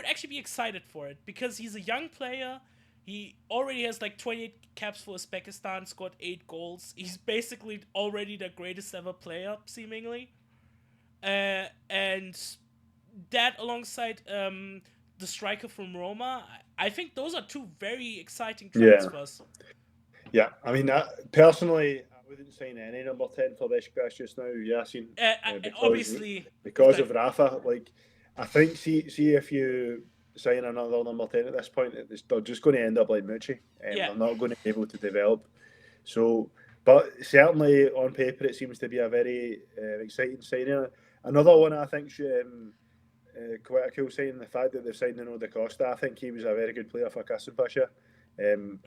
Speaker 1: actually be excited for it because he's a young player. He already has like 28 caps for Uzbekistan, scored 8 goals. He's basically already the greatest ever player, seemingly. And that alongside the striker from Roma, I think those are 2 very exciting transfers.
Speaker 2: Yeah. I mean, personally, I wouldn't sign any number 10 for Besiktas just now, Yasin. Because of Rafa. Like, I think, see if you sign another number 10 at this point, they're just going to end up like Mucci. They're not going to be able to develop. So, but certainly on paper, it seems to be a very exciting signing. Another one I think quite a cool signing, the fact that they've signed Nuno da Costa. I think he was a very good player for Kasımpaşa.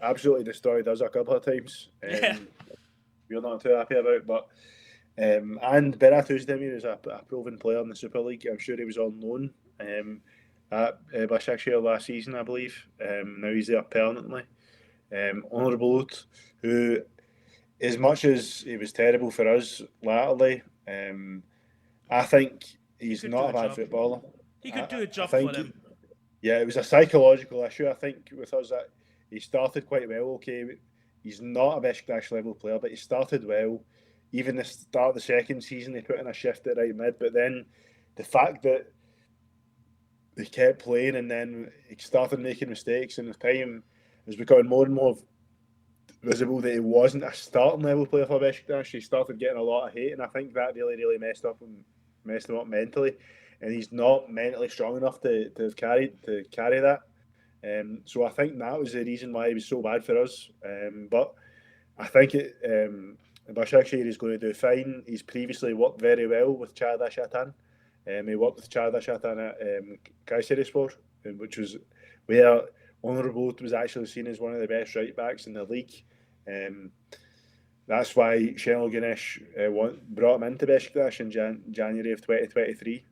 Speaker 2: Absolutely destroyed us a couple of times. We're not too happy about, but and Berat Özdemir is a proven player in the Super League. I'm sure he was on loan at Basaksehir last season, I believe. Now he's there permanently. Onur Bulut, who, as much as he was terrible for us latterly, I think he's not a bad footballer.
Speaker 1: He could do a job for them.
Speaker 2: Yeah, it was a psychological issue, I think, with us that he started quite well. Okay, he's not a Besiktas level player, but he started well. Even the start of the second season, they put in a shift at right mid, but then the fact that he kept playing and then he started making mistakes, and with time it was becoming more and more visible that he wasn't a starting level player for Besiktas. He started getting a lot of hate, and I think that really messed him up mentally. And he's not mentally strong enough to carry that. So I think that was the reason why he was so bad for us. But I think Başakşehir is going to do fine. He's previously worked very well with Çağdaş Atan. He worked with Çağdaş Atan at Kayserispor, which was where Onur Bulut was actually seen as one of the best right backs in the league. That's why Şenol Güneş brought him into Beşiktaş in January of 2023.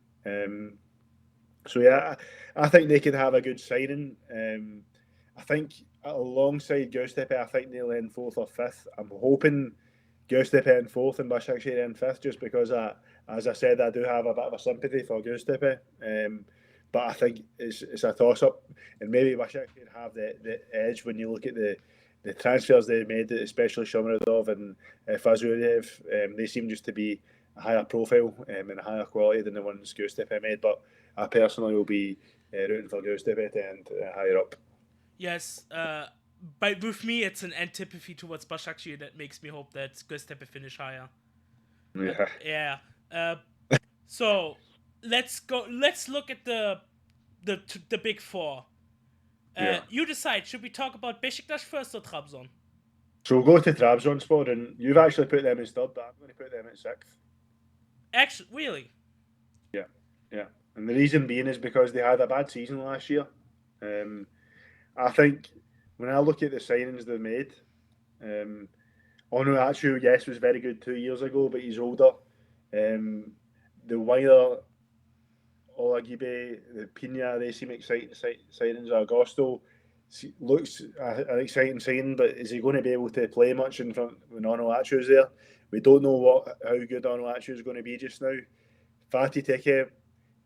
Speaker 2: So yeah, I think they can have a good signing. I think alongside Göztepe, I think they'll end 4th or 5th. I'm hoping Göztepe end 4th and Başakşehir end 5th, just because, as I said, I do have a bit of a sympathy for Göztepe. But I think it's a toss-up, and maybe Başakşehir have the edge when you look at the transfers they made, especially Shomurodov and Fazulyev. They seem just to be a higher profile and a higher quality than the ones Göztepe made. But I personally will be rooting for Göztepe to end higher up.
Speaker 1: Yes, but with me, it's an antipathy towards Başakşehir that makes me hope that Göztepe finish higher.
Speaker 2: Yeah.
Speaker 1: So let's go. Let's look at the big 4. You decide. Should we talk about Beşiktaş first or Trabzon?
Speaker 2: So we'll go to Trabzonspor, and you've actually put them in 3rd, but I'm going to put them at 6th.
Speaker 1: Actually, really?
Speaker 2: Yeah. And the reason being is because they had a bad season last year. I think when I look at the signings they've made, Onuachu, yes, was very good 2 years ago, but he's older. The wider Olagibe, the Pina, they seem exciting signings. Augusto looks an exciting signing, but is he going to be able to play much in front when Onuachu's there? We don't know how good Onuachu is going to be just now. Fatih Tekke,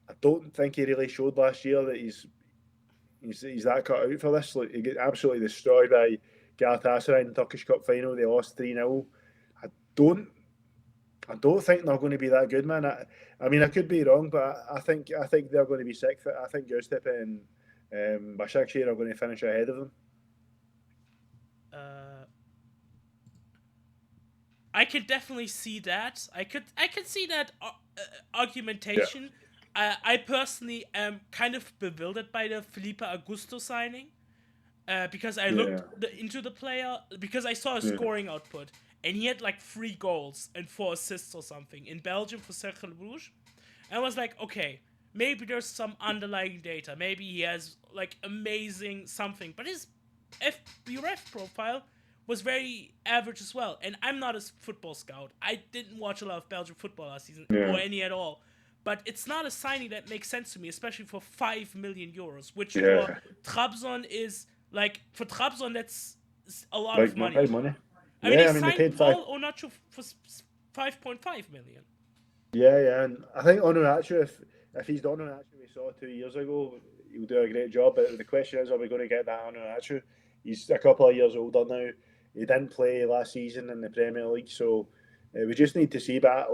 Speaker 2: I don't think he really showed last year that he's that cut out for this. Like, he got absolutely destroyed by Galatasaray in the Turkish Cup final. They lost 3-0. I don't think they're going to be that good, man. I mean, I could be wrong, but I think they're going to be 6th. I think Göztepe and Başakşehir are going to finish ahead of them.
Speaker 1: I could definitely see that. I could see that argumentation. Yeah. I personally am kind of bewildered by the Felipe Augusto signing, because I looked into the player, because I saw his scoring output, and he had like 3 goals and 4 assists or something in Belgium for Cercle Bruges. And I was like, okay, maybe there's some underlying data. Maybe he has like amazing something, but his FBref profile was very average as well. And I'm not a football scout. I didn't watch a lot of Belgian football last season or any at all. But it's not a signing that makes sense to me, especially for 5 million euros, which for Trabzon is like, for Trabzon that's a lot of money.
Speaker 2: Money.
Speaker 1: I mean, they signed Paul Onacho for 5.5 million.
Speaker 2: Yeah, and I think Onacho, if he's the Onacho we saw 2 years ago, he'll do a great job. But the question is, are we going to get that Onacho? He's a couple of years older now. He didn't play last season in the Premier League, so we just need to see. But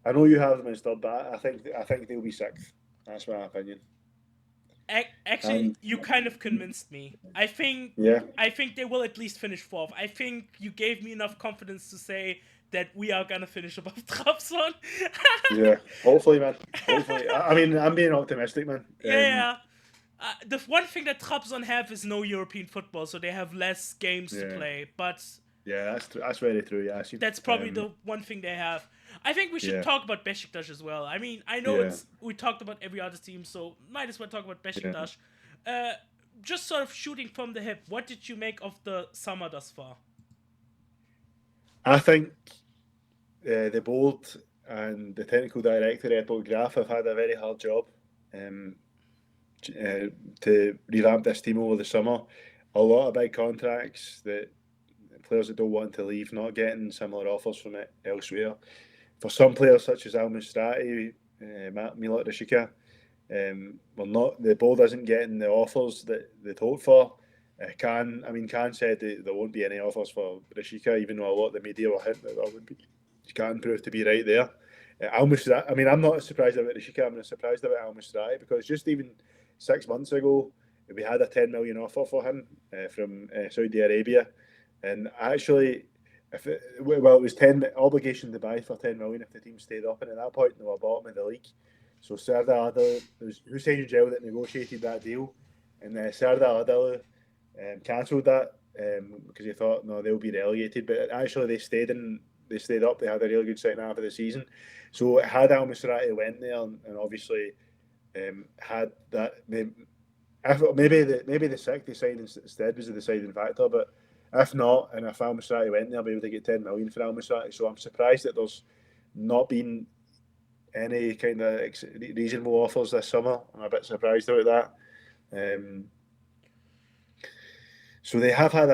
Speaker 2: I know you have them as third, but I think they'll be sixth. That's my opinion.
Speaker 1: Actually, you kind of convinced me. I think they will at least finish fourth. I think you gave me enough confidence to say that we are gonna finish above Trabzon.
Speaker 2: Yeah, hopefully, man. Hopefully. I mean, I'm being optimistic, man.
Speaker 1: Yeah. The one thing that Trabzon have is no European football, so they have less games to play. But
Speaker 2: yeah, that's very true. Yeah,
Speaker 1: that's probably the one thing they have. I think we should talk about Besiktas as well. I mean, I know we talked about every other team, so might as well talk about Besiktas. Just sort of shooting from the hip, what did you make of the summer thus far?
Speaker 2: I think the board and the technical director, Edward Graf, have had a very hard job to revamp this team over the summer. A lot of big contracts that players that don't want to leave, not getting similar offers from it elsewhere. For some players such as Al Musrati, Milot Rishika, the board isn't getting the offers that they'd hoped for. Khan said that there won't be any offers for Rishika, even though a lot of the media were hinting that there would be. Khan proved to be right there. Al Musrati, I'm not surprised about Rishika, I'm surprised about Al Musrati, because just even 6 months ago, we had a 10 million offer for him from Saudi Arabia. And actually, it was 10 obligation to buy for 10 million if the team stayed up, and at that point they were bottom of the league. So Serdar Adalı, it was Hüseyin Yücel that negotiated that deal, and Serdar Adalı cancelled that because he thought they'll be relegated. But actually they stayed up. They had a really good second half of the season. So had Al Musrati went there and obviously had that, maybe the sixth they signed instead was the deciding factor, but. If not, and if Al Musrati went there, maybe they get 10 million for Al Musrati. So I'm surprised that there's not been any kind of reasonable offers this summer. I'm a bit surprised about that. So they've had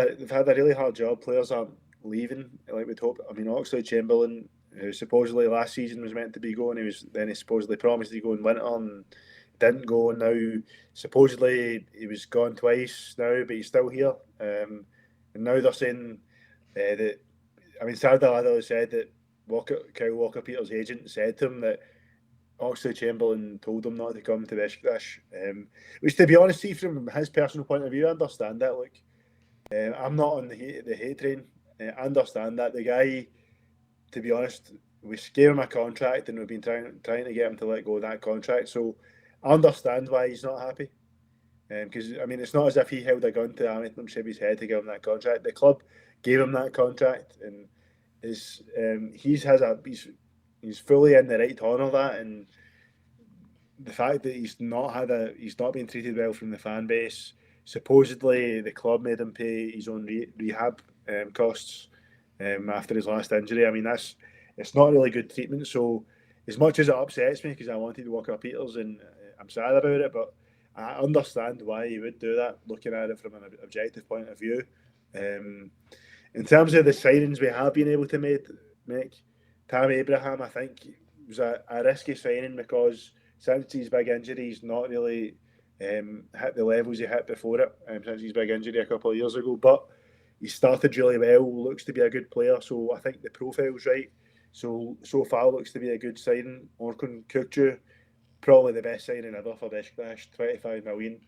Speaker 2: a really hard job. Players aren't leaving like we'd hope. I mean, Oxlade-Chamberlain, who supposedly last season was meant to be going, he supposedly promised to go in winter and didn't go. And now supposedly he was gone twice now, but he's still here. And now they're saying that, Serdar Adalı said that Kyle Walker-Peters' agent said to him that Oxlade-Chamberlain told him not to come to Besiktas. Which, to be honest, see, from his personal point of view, I understand that. I'm not on the hate train. I understand that. The guy, to be honest, we gave him a contract and we've been trying to get him to let go of that contract. So I understand why he's not happy. Because it's not as if he held a gun to Ahmed Mshibi's head to give him that contract. The club gave him that contract, and he's fully in the right to honour that. And the fact that he's not been treated well from the fan base. Supposedly, the club made him pay his own rehab costs after his last injury. It's not really good treatment. So, as much as it upsets me because I wanted Walker-Peters and I'm sad about it, but I understand why he would do that, looking at it from an objective point of view. In terms of the signings we have been able to make, Tammy Abraham, I think, was a risky signing because since his big injury, he's not really hit the levels he hit before it, since his big injury a couple of years ago. But he started really well, looks to be a good player, so I think the profile's right. So far looks to be a good signing. Orkun Kökçü, probably the best signing ever for Besiktas, 25 million.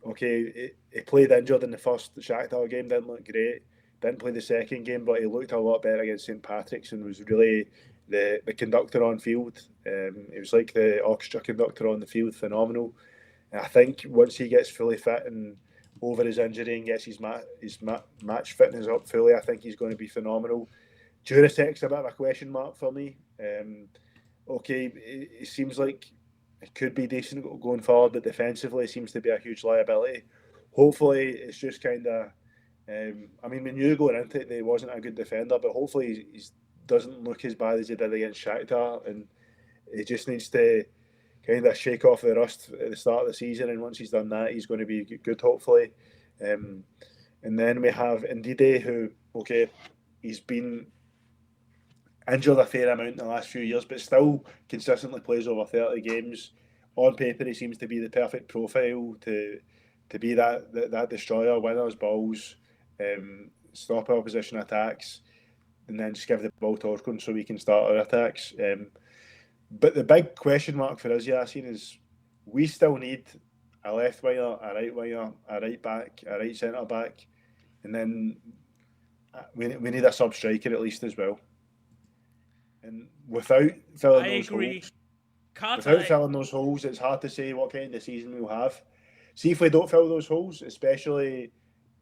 Speaker 2: Okay, he played injured in the first Shakhtar game, didn't look great. Didn't play the second game, but he looked a lot better against St Patrick's and was really the conductor on field. He was like the orchestra conductor on the field, phenomenal. And I think once he gets fully fit and over his injury and gets his match fitness up fully, I think he's going to be phenomenal. Jurasek's a bit of a question mark for me. Okay, it seems like it could be decent going forward, but defensively it seems to be a huge liability. Hopefully, it's just kind of. I mean, we knew going into it that he wasn't a good defender, but hopefully he doesn't look as bad as he did against Shakhtar, and he just needs to kind of shake off the rust at the start of the season. And once he's done that, he's going to be good, hopefully. And then we have Ndidi, who, okay, he's been injured a fair amount in the last few years, but still consistently plays over 30 games. On paper, he seems to be the perfect profile to be that destroyer, winners balls, stop opposition attacks, and then just give the ball to Orkun so we can start our attacks. But the big question mark for us, Yasin, is we still need a left winger, a right winger, a right back, a right centre back, and then we need a sub striker at least as well. And without filling those holes, it's hard to say what kind of season we'll have. See, if we don't fill those holes, especially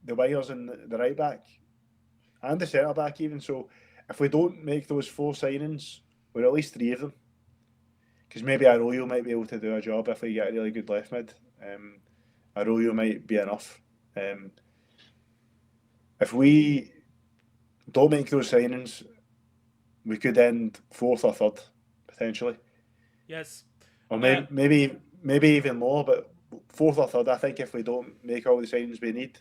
Speaker 2: the wingers and the right back and the centre back even, so if we don't make those 4 signings, or at least 3 of them, because maybe Arroyo might be able to do a job if we get a really good left mid. Arroyo might be enough. If we don't make those signings, we could end 4th or 3rd, potentially.
Speaker 1: Yes.
Speaker 2: Or maybe even more, but 4th or 3rd, I think, if we don't make all the signings we need.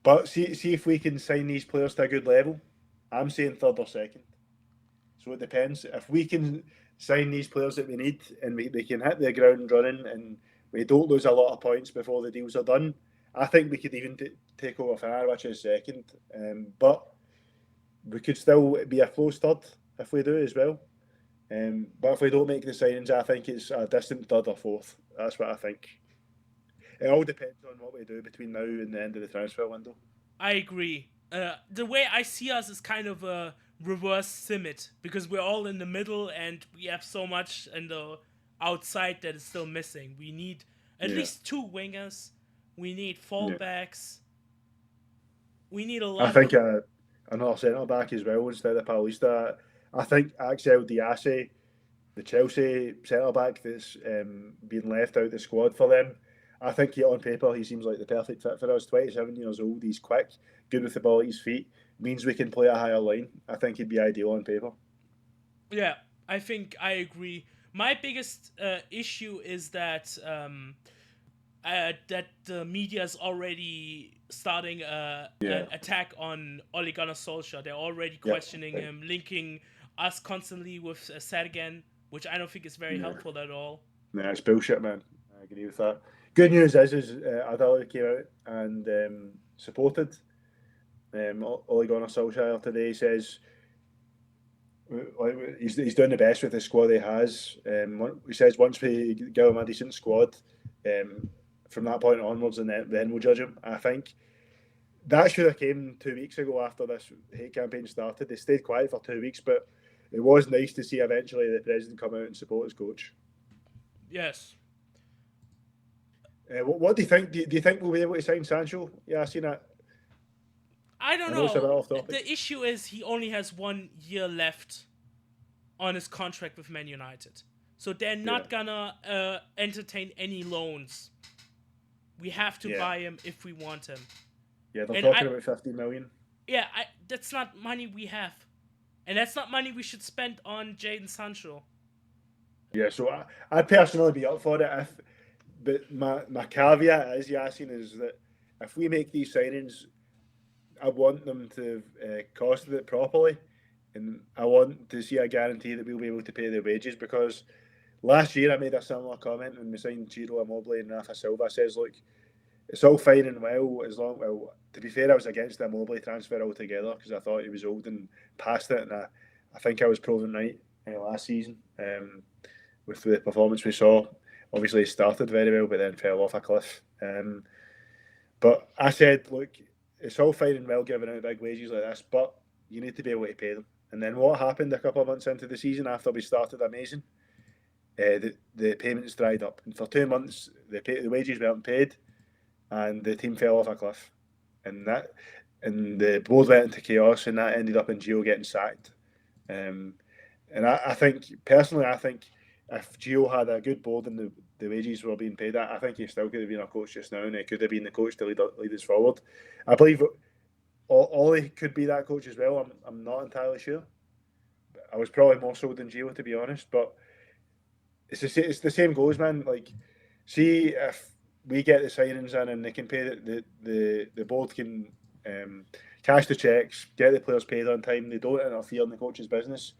Speaker 2: But see if we can sign these players to a good level. I'm saying 3rd or 2nd. So it depends. If we can sign these players that we need and they can hit the ground running and we don't lose a lot of points before the deals are done, I think we could even take over Fenerbahçe as 2nd. But we could still be a close 3rd if we do as well. But if we don't make the signings, I think it's a distant 3rd or 4th. That's what I think. It all depends on what we do between now and the end of the transfer window.
Speaker 1: I agree. The way I see us is kind of a reverse Simit, because we're all in the middle and we have so much in the outside that is still missing. We need at least 2 wingers. We need fullbacks. We need a lot.
Speaker 2: I think another centre back as well instead of Paulista. I think Axel Diasse, the Chelsea centre back that's been left out the squad for them, I think on paper he seems like the perfect fit for us. 27 years old, he's quick, good with the ball at his feet, means we can play a higher line. I think he'd be ideal on paper.
Speaker 1: Yeah, I think I agree. My biggest issue is that that the media is already starting an attack on Ole Gunnar Solskjaer. They're already questioning him, linking us constantly with Sergen, which I don't think is very helpful at all.
Speaker 2: Nah, it's bullshit, man. I agree with that. Good news is Adela came out and supported Ole Gunnar Solskjaer today. He says he's doing the best with the squad he has. He says once we give him a decent squad, from that point onwards, and then we'll judge him. I think that should have came 2 weeks ago after this hate campaign started. They stayed quiet for 2 weeks, but it was nice to see eventually the president come out and support his coach.
Speaker 1: Yes.
Speaker 2: What do you think? Do you think we'll be able to sign Sancho? Yeah, I've seen that.
Speaker 1: I don't know. The issue is he only has 1 year left on his contract with Man United. So they're not gonna entertain any loans. We have to buy him if we want him.
Speaker 2: Yeah, they're talking about 50 million.
Speaker 1: Yeah, that's not money we have. And that's not money we should spend on Jadon Sancho.
Speaker 2: Yeah, so I'd personally be up for it. But my caveat is, Yasin, is that if we make these signings, I want them to cost it properly. And I want to see a guarantee that we'll be able to pay the wages, because last year I made a similar comment when we signed Ciro Immobile and Rafa Silva. I says, look, it's all fine and well to be fair, I was against the Immobile transfer altogether because I thought he was old and past it, and I think I was proven right last season with the performance we saw. Obviously he started very well but then fell off a cliff. But I said, look, it's all fine and well giving out big wages like this, but you need to be able to pay them. And then what happened a couple of months into the season after we started amazing? The payments dried up, and for 2 months the wages weren't paid, and the team fell off a cliff, and the board went into chaos, and that ended up in Gio getting sacked. And I think personally, if Gio had a good board and the wages were being paid, I think he still could have been a coach just now, and he could have been the coach to lead us forward. I believe Ollie could be that coach as well. I'm not entirely sure. I was probably more so than Gio, to be honest, but it's the same goes, man. Like, see if we get the signings in and they can pay the board can cash the checks, get the players paid on time. They don't interfere in the coach's business.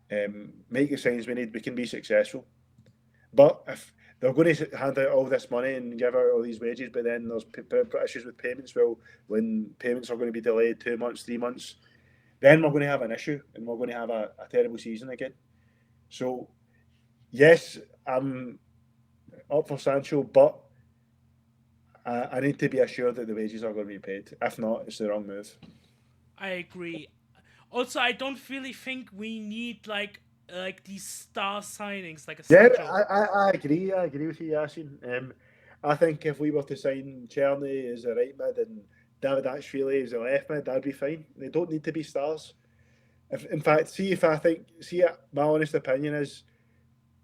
Speaker 2: Make the signings we need. We can be successful. But if they're going to hand out all this money and give out all these wages, but then there's issues with payments. Well, when payments are going to be delayed 2 months, 3 months, then we're going to have an issue and we're going to have a terrible season again. So, yes, I'm up for Sancho, but I need to be assured that the wages are going to be paid. If not, it's the wrong move.
Speaker 1: I agree. Also, I don't really think we need like these star signings like a Sancho.
Speaker 2: I agree. I agree with you, Yasin. I think if we were to sign Czerny as a right mid and David Ashvili as a left mid, that'd be fine. They don't need to be stars. In fact, my honest opinion is,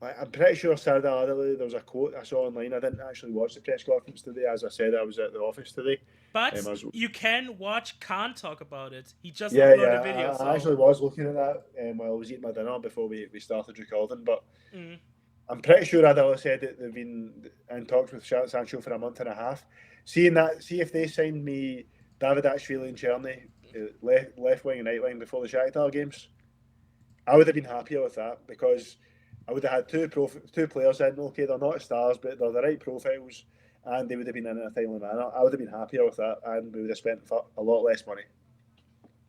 Speaker 2: I'm pretty sure Sardar Adderley, there was a quote I saw online. I didn't actually watch the press conference today. As I said, I was at the office today.
Speaker 1: But you can watch Khan talk about it. He just uploaded a video.
Speaker 2: I actually was looking at that while I was eating my dinner before we started recording. But I'm pretty sure Adderley said that they've been in talks with Sancho for a month and a half. See if they signed me David Ashvili and Czerny, left wing and right wing before the Shakhtar games, I would have been happier with that because I would have had two players in. Okay, they're not stars, but they're the right profiles, and they would have been in a timely manner. I would have been happier with that, and we would have spent a lot less money.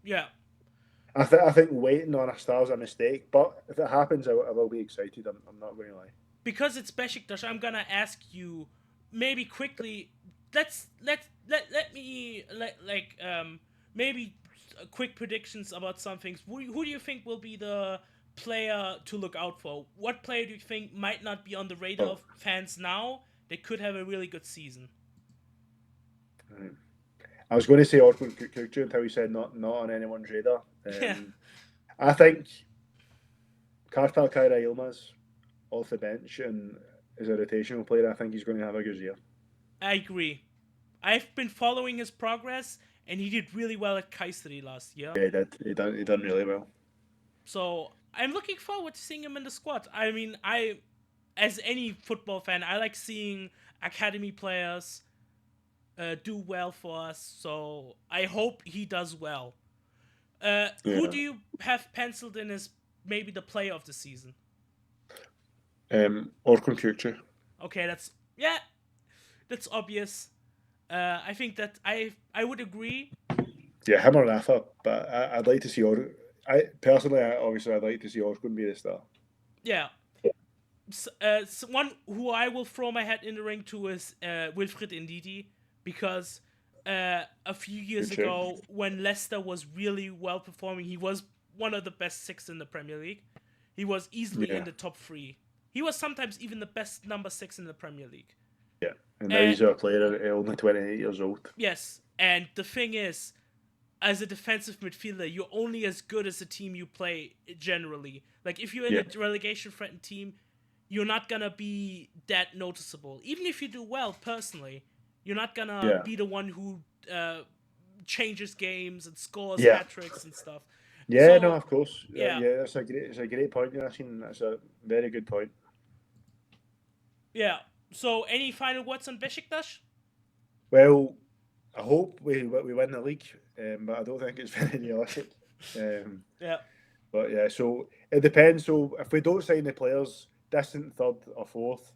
Speaker 1: Yeah.
Speaker 2: I think waiting on a star is a mistake, but if it happens, I will be excited. I'm not going to lie.
Speaker 1: Because it's Besiktas, I'm gonna ask you maybe quickly. Maybe quick predictions about some things. Who do you think will be the player to look out for? What player do you think might not be on the radar of fans now? They could have a really good season.
Speaker 2: Right. I was going to say Orkun Kukcu until you said not on anyone's radar. I think Kartal Kaira Yilmaz off the bench and as a rotational player, I think he's going to have a good year.
Speaker 1: I agree. I've been following his progress, and he did really well at Kayseri last year.
Speaker 2: Yeah, he did. He done really well.
Speaker 1: So I'm looking forward to seeing him in the squad. I mean, as any football fan, I like seeing academy players do well for us. So I hope he does well. Who do you have penciled in as maybe the player of the season?
Speaker 2: Orkun Kukcu.
Speaker 1: Okay, that's obvious. I think that I would agree.
Speaker 2: Yeah, him or Rafa, but I'd like to see Orkun. I'd like to see Orkun be the star.
Speaker 1: Yeah. One who I will throw my hat in the ring to is Wilfried Ndidi, because a few years ago, when Leicester was really well performing, he was one of the best 6 in the Premier League. He was easily in the top 3. He was sometimes even the best number 6 in the Premier League.
Speaker 2: Yeah, and now he's a player only 28 years old.
Speaker 1: Yes, and the thing is, as a defensive midfielder, you're only as good as the team you play generally. Like, if you're in a relegation-threatened team, you're not going to be that noticeable. Even if you do well, personally, you're not going to be the one who changes games and scores hat-tricks and stuff.
Speaker 2: Yeah, no, of course. Yeah, it's a great point, Yasin. That's a very good point.
Speaker 1: Yeah. So, any final words on Besiktas?
Speaker 2: Well, I hope we win the league, but I don't think it's very realistic. But yeah, so it depends. So if we don't sign the players, distant 3rd or 4th.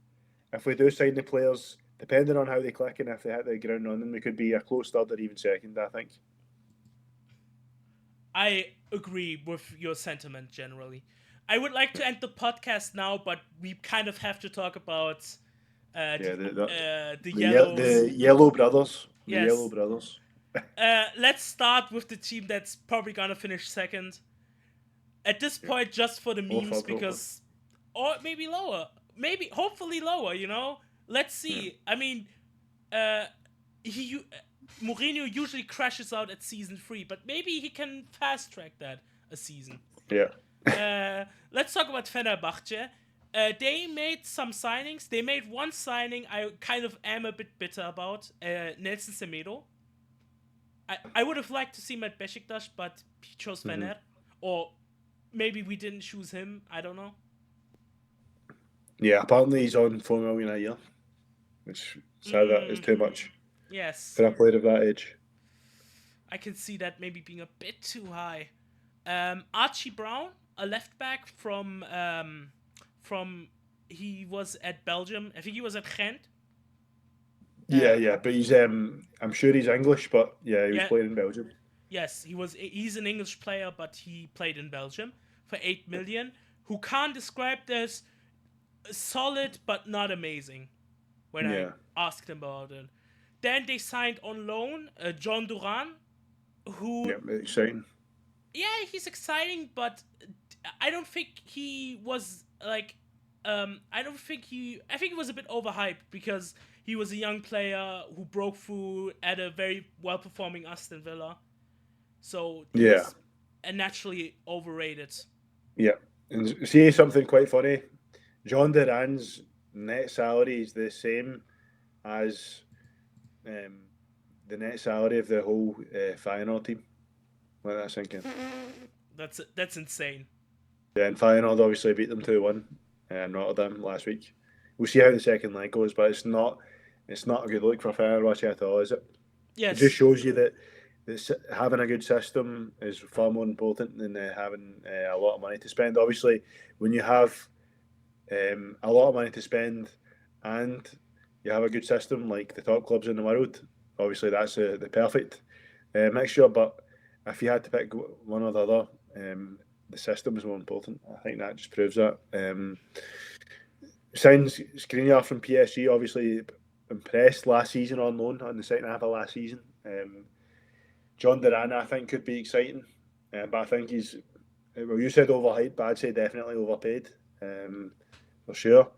Speaker 2: If we do sign the players, depending on how they click and if they hit the ground running, we could be a close 3rd or even 2nd, I think.
Speaker 1: I agree with your sentiment generally. I would like to end the podcast now, but we kind of have to talk about the
Speaker 2: Yellow Brothers.
Speaker 1: Yes.
Speaker 2: The Yellow Brothers.
Speaker 1: Let's start with the team that's probably gonna finish 2nd. At this point, just for the memes, because... Or maybe lower. Hopefully lower, you know? Let's see. I mean, Mourinho usually crashes out at season 3, but maybe he can fast-track that a season.
Speaker 2: Yeah.
Speaker 1: Let's talk about Fenerbahce. They made some signings. They made one signing I kind of am a bit bitter about. Nelson Semedo. I would have liked to see him at Besiktas, but he chose Fener. Or maybe we didn't choose him. I don't know.
Speaker 2: Yeah, apparently he's on 4 million a year, which that is too much
Speaker 1: Yes.
Speaker 2: for a player of that age.
Speaker 1: I can see that maybe being a bit too high. Archie Brown, a left back from he was at Belgium. I think he was at Gent.
Speaker 2: Yeah, but he's I'm sure he's English, but yeah, he was playing in Belgium.
Speaker 1: Yes, he's an English player, but he played in Belgium for 8 million. Who can't describe this solid but not amazing when I asked him about it. Then they signed on loan Jhon Duren, who
Speaker 2: exciting.
Speaker 1: Yeah, he's exciting, but I don't think he was like I think he was a bit overhyped because he was a young player who broke through at a very well performing Aston Villa. So he's naturally overrated. Yeah.
Speaker 2: And see something quite funny. Jhon Duran's net salary is the same as the net salary of the whole Feyenoord team. What that's thinking.
Speaker 1: That's insane.
Speaker 2: Yeah, and Feyenoord obviously beat them 2-1 Rotterdam last week. We'll see how the second leg goes, but it's not a good look for Fenerbahce at all, is it?
Speaker 1: Yes.
Speaker 2: It just shows you that having a good system is far more important than having a lot of money to spend. Obviously, when you have a lot of money to spend and you have a good system like the top clubs in the world, obviously that's the perfect mixture. But if you had to pick one or the other, the system is more important. I think that just proves that. Signs Skriniar from PSG, obviously impressed last season on loan on the second half of last season. Jhon Duren, I think, could be exciting, but I think he's, well, you said overhyped, but I'd say definitely overpaid, for sure.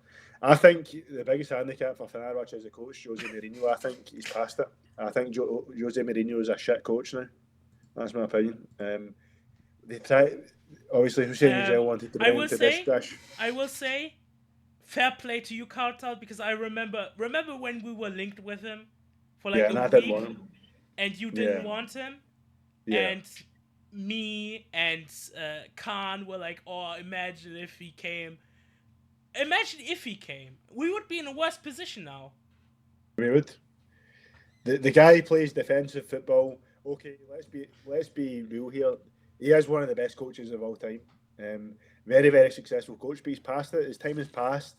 Speaker 2: I think the biggest handicap for Fenerbahce as a coach, José Mourinho, I think he's past it. I think José Mourinho is a shit coach now. That's my opinion. They try, obviously, Hussein Yücel wanted to bring him to Besiktas.
Speaker 1: I will say, fair play to you, Kartal, because I remember when we were linked with him for like a week, and you didn't want him, and me and Khan were like, "Oh, imagine if he came! Imagine if he came! We would be in a worse position now."
Speaker 2: We would. The guy plays defensive football. Okay, let's be real here. He is one of the best coaches of all time. Very, very successful coach, but he's past it. His time has passed.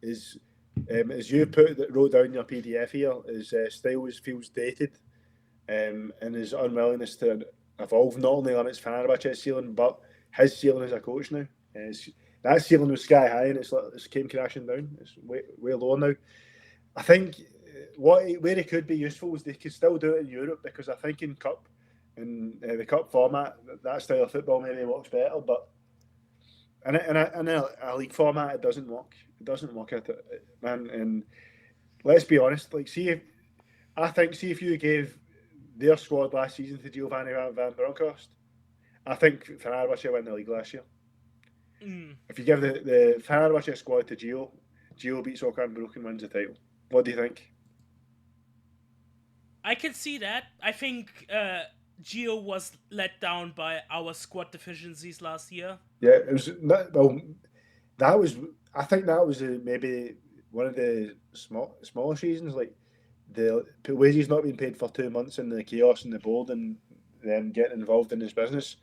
Speaker 2: As you wrote down your PDF here, his style feels dated, and his unwillingness to evolve not only limits Fenerbahce's ceiling, but his ceiling as a coach now. That ceiling was sky high, and it's came crashing down. It's way lower now. I think where he could be useful is they could still do it in Europe, because I think in Cup, in the Cup format, that style of football maybe works better, but in a league format, it doesn't work. It doesn't work, man. And let's be honest. Like, see if you gave their squad last season to Giovanni van Bronckhorst, I think Fenerbahce win the league last year. If you give the Fenerbahce squad to Gio beats Okan Buruk and wins the title. What do you think?
Speaker 1: I can see that. I think Gio was let down by our squad deficiencies last year.
Speaker 2: Yeah, it was. I think that was maybe one of the smaller seasons. Like the way he's not been paid for 2 months and the chaos in the board and then getting involved in his business.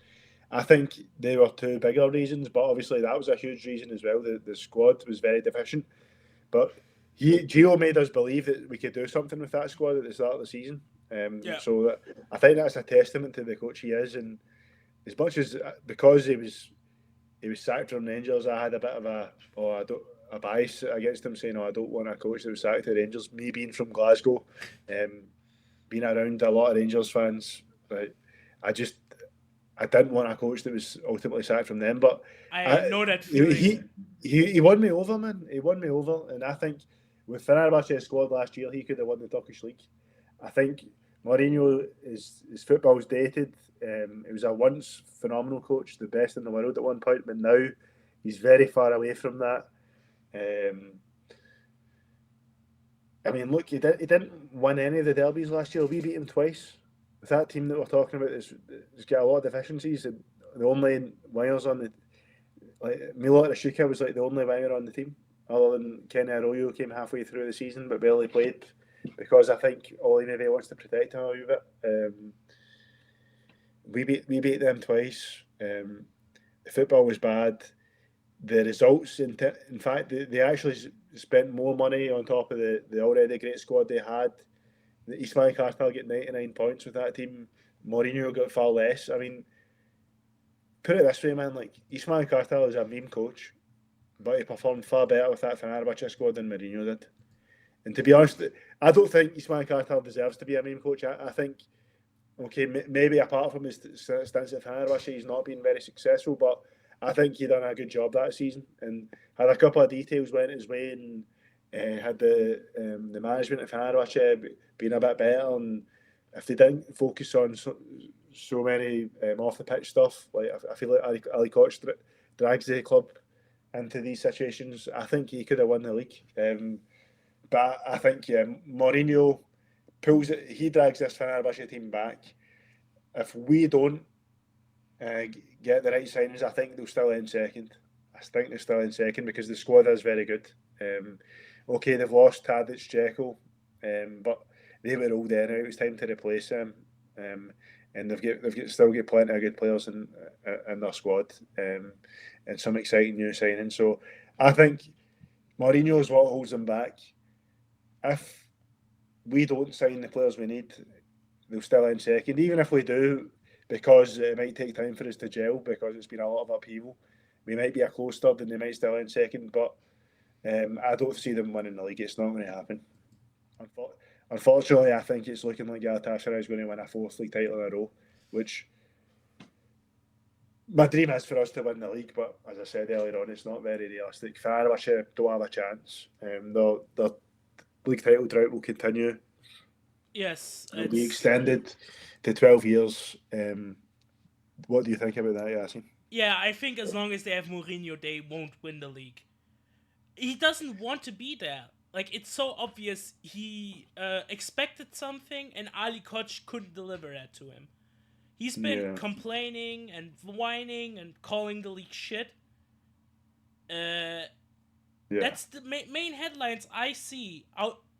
Speaker 2: I think they were two bigger reasons, but obviously that was a huge reason as well. The squad was very deficient, but Gio made us believe that we could do something with that squad at the start of the season. So I think that's a testament to the coach he is. And as much as because he was sacked from Rangers, I had a bit of a bias against him, saying, "Oh, I don't want a coach that was sacked at Rangers." Me being from Glasgow, being around a lot of Rangers fans, I didn't want a coach that was ultimately sacked from them. But
Speaker 1: I know that feeling.
Speaker 2: He won me over, man. He won me over, and I think with Fenerbahce's squad last year, he could have won the Turkish League. I think Mourinho, his football's dated. He was a once phenomenal coach, the best in the world at one point, but now he's very far away from that. I mean, look, he didn't win any of the derbies last year. We beat him twice. With that team that we're talking about, has got a lot of deficiencies. And the only wingers on the Milo Rashuka was like the only winger on the team, other than Kenny Arroyo came halfway through the season but barely played because I think Ollie maybe wants to protect him a wee bit. We beat them twice. The football was bad. The results, in fact, they actually spent more money on top of the already great squad they had. The Eastman Kartal get 99 points with that team. Mourinho got far less. I mean, put it this way, man. Like Eastman Kartal is a meme coach, but he performed far better with that Fenerbahce squad than Mourinho did. And to be honest, I don't think Eastman Kartal deserves to be a meme coach. I think, okay, maybe apart from his stints at Fenerbahce, he's not been very successful, but I think he done a good job that season and had a couple of details went his way and had the management of Fenerbahce been a bit better. And if they didn't focus on so many off the pitch stuff, like I feel like Ali Koch drags the club into these situations. I think he could have won the league. But I think Mourinho pulls it. He drags this Fenerbahce team back. If we don't get the right signings, I think they'll still end second. I think they're still in second because the squad is very good. Okay, they've lost Tadic, Dzeko, but they were old anyway. It was time to replace them, and they've still got plenty of good players in their squad, and some exciting new signings. So I think Mourinho is what holds them back. If we don't sign the players we need, they'll still end second. Even if we do, because it might take time for us to gel, because it's been a lot of upheaval, we might be a close third and they might still end second. But I don't see them winning the league. It's not going to happen. Unfortunately, I think it's looking like Galatasaray is going to win a fourth league title in a row, which my dream is for us to win the league, but as I said earlier on, it's not very realistic. Fenerbahce don't have a chance. Their league title drought will continue.
Speaker 1: Yes.
Speaker 2: It'll be extended to 12 years. What do you think about that, Yasin?
Speaker 1: Yeah, I think as long as they have Mourinho, they won't win the league. He doesn't want to be there. Like, it's so obvious he expected something and Ali Koch couldn't deliver that to him. He's been complaining and whining and calling the league shit. That's the main headlines I see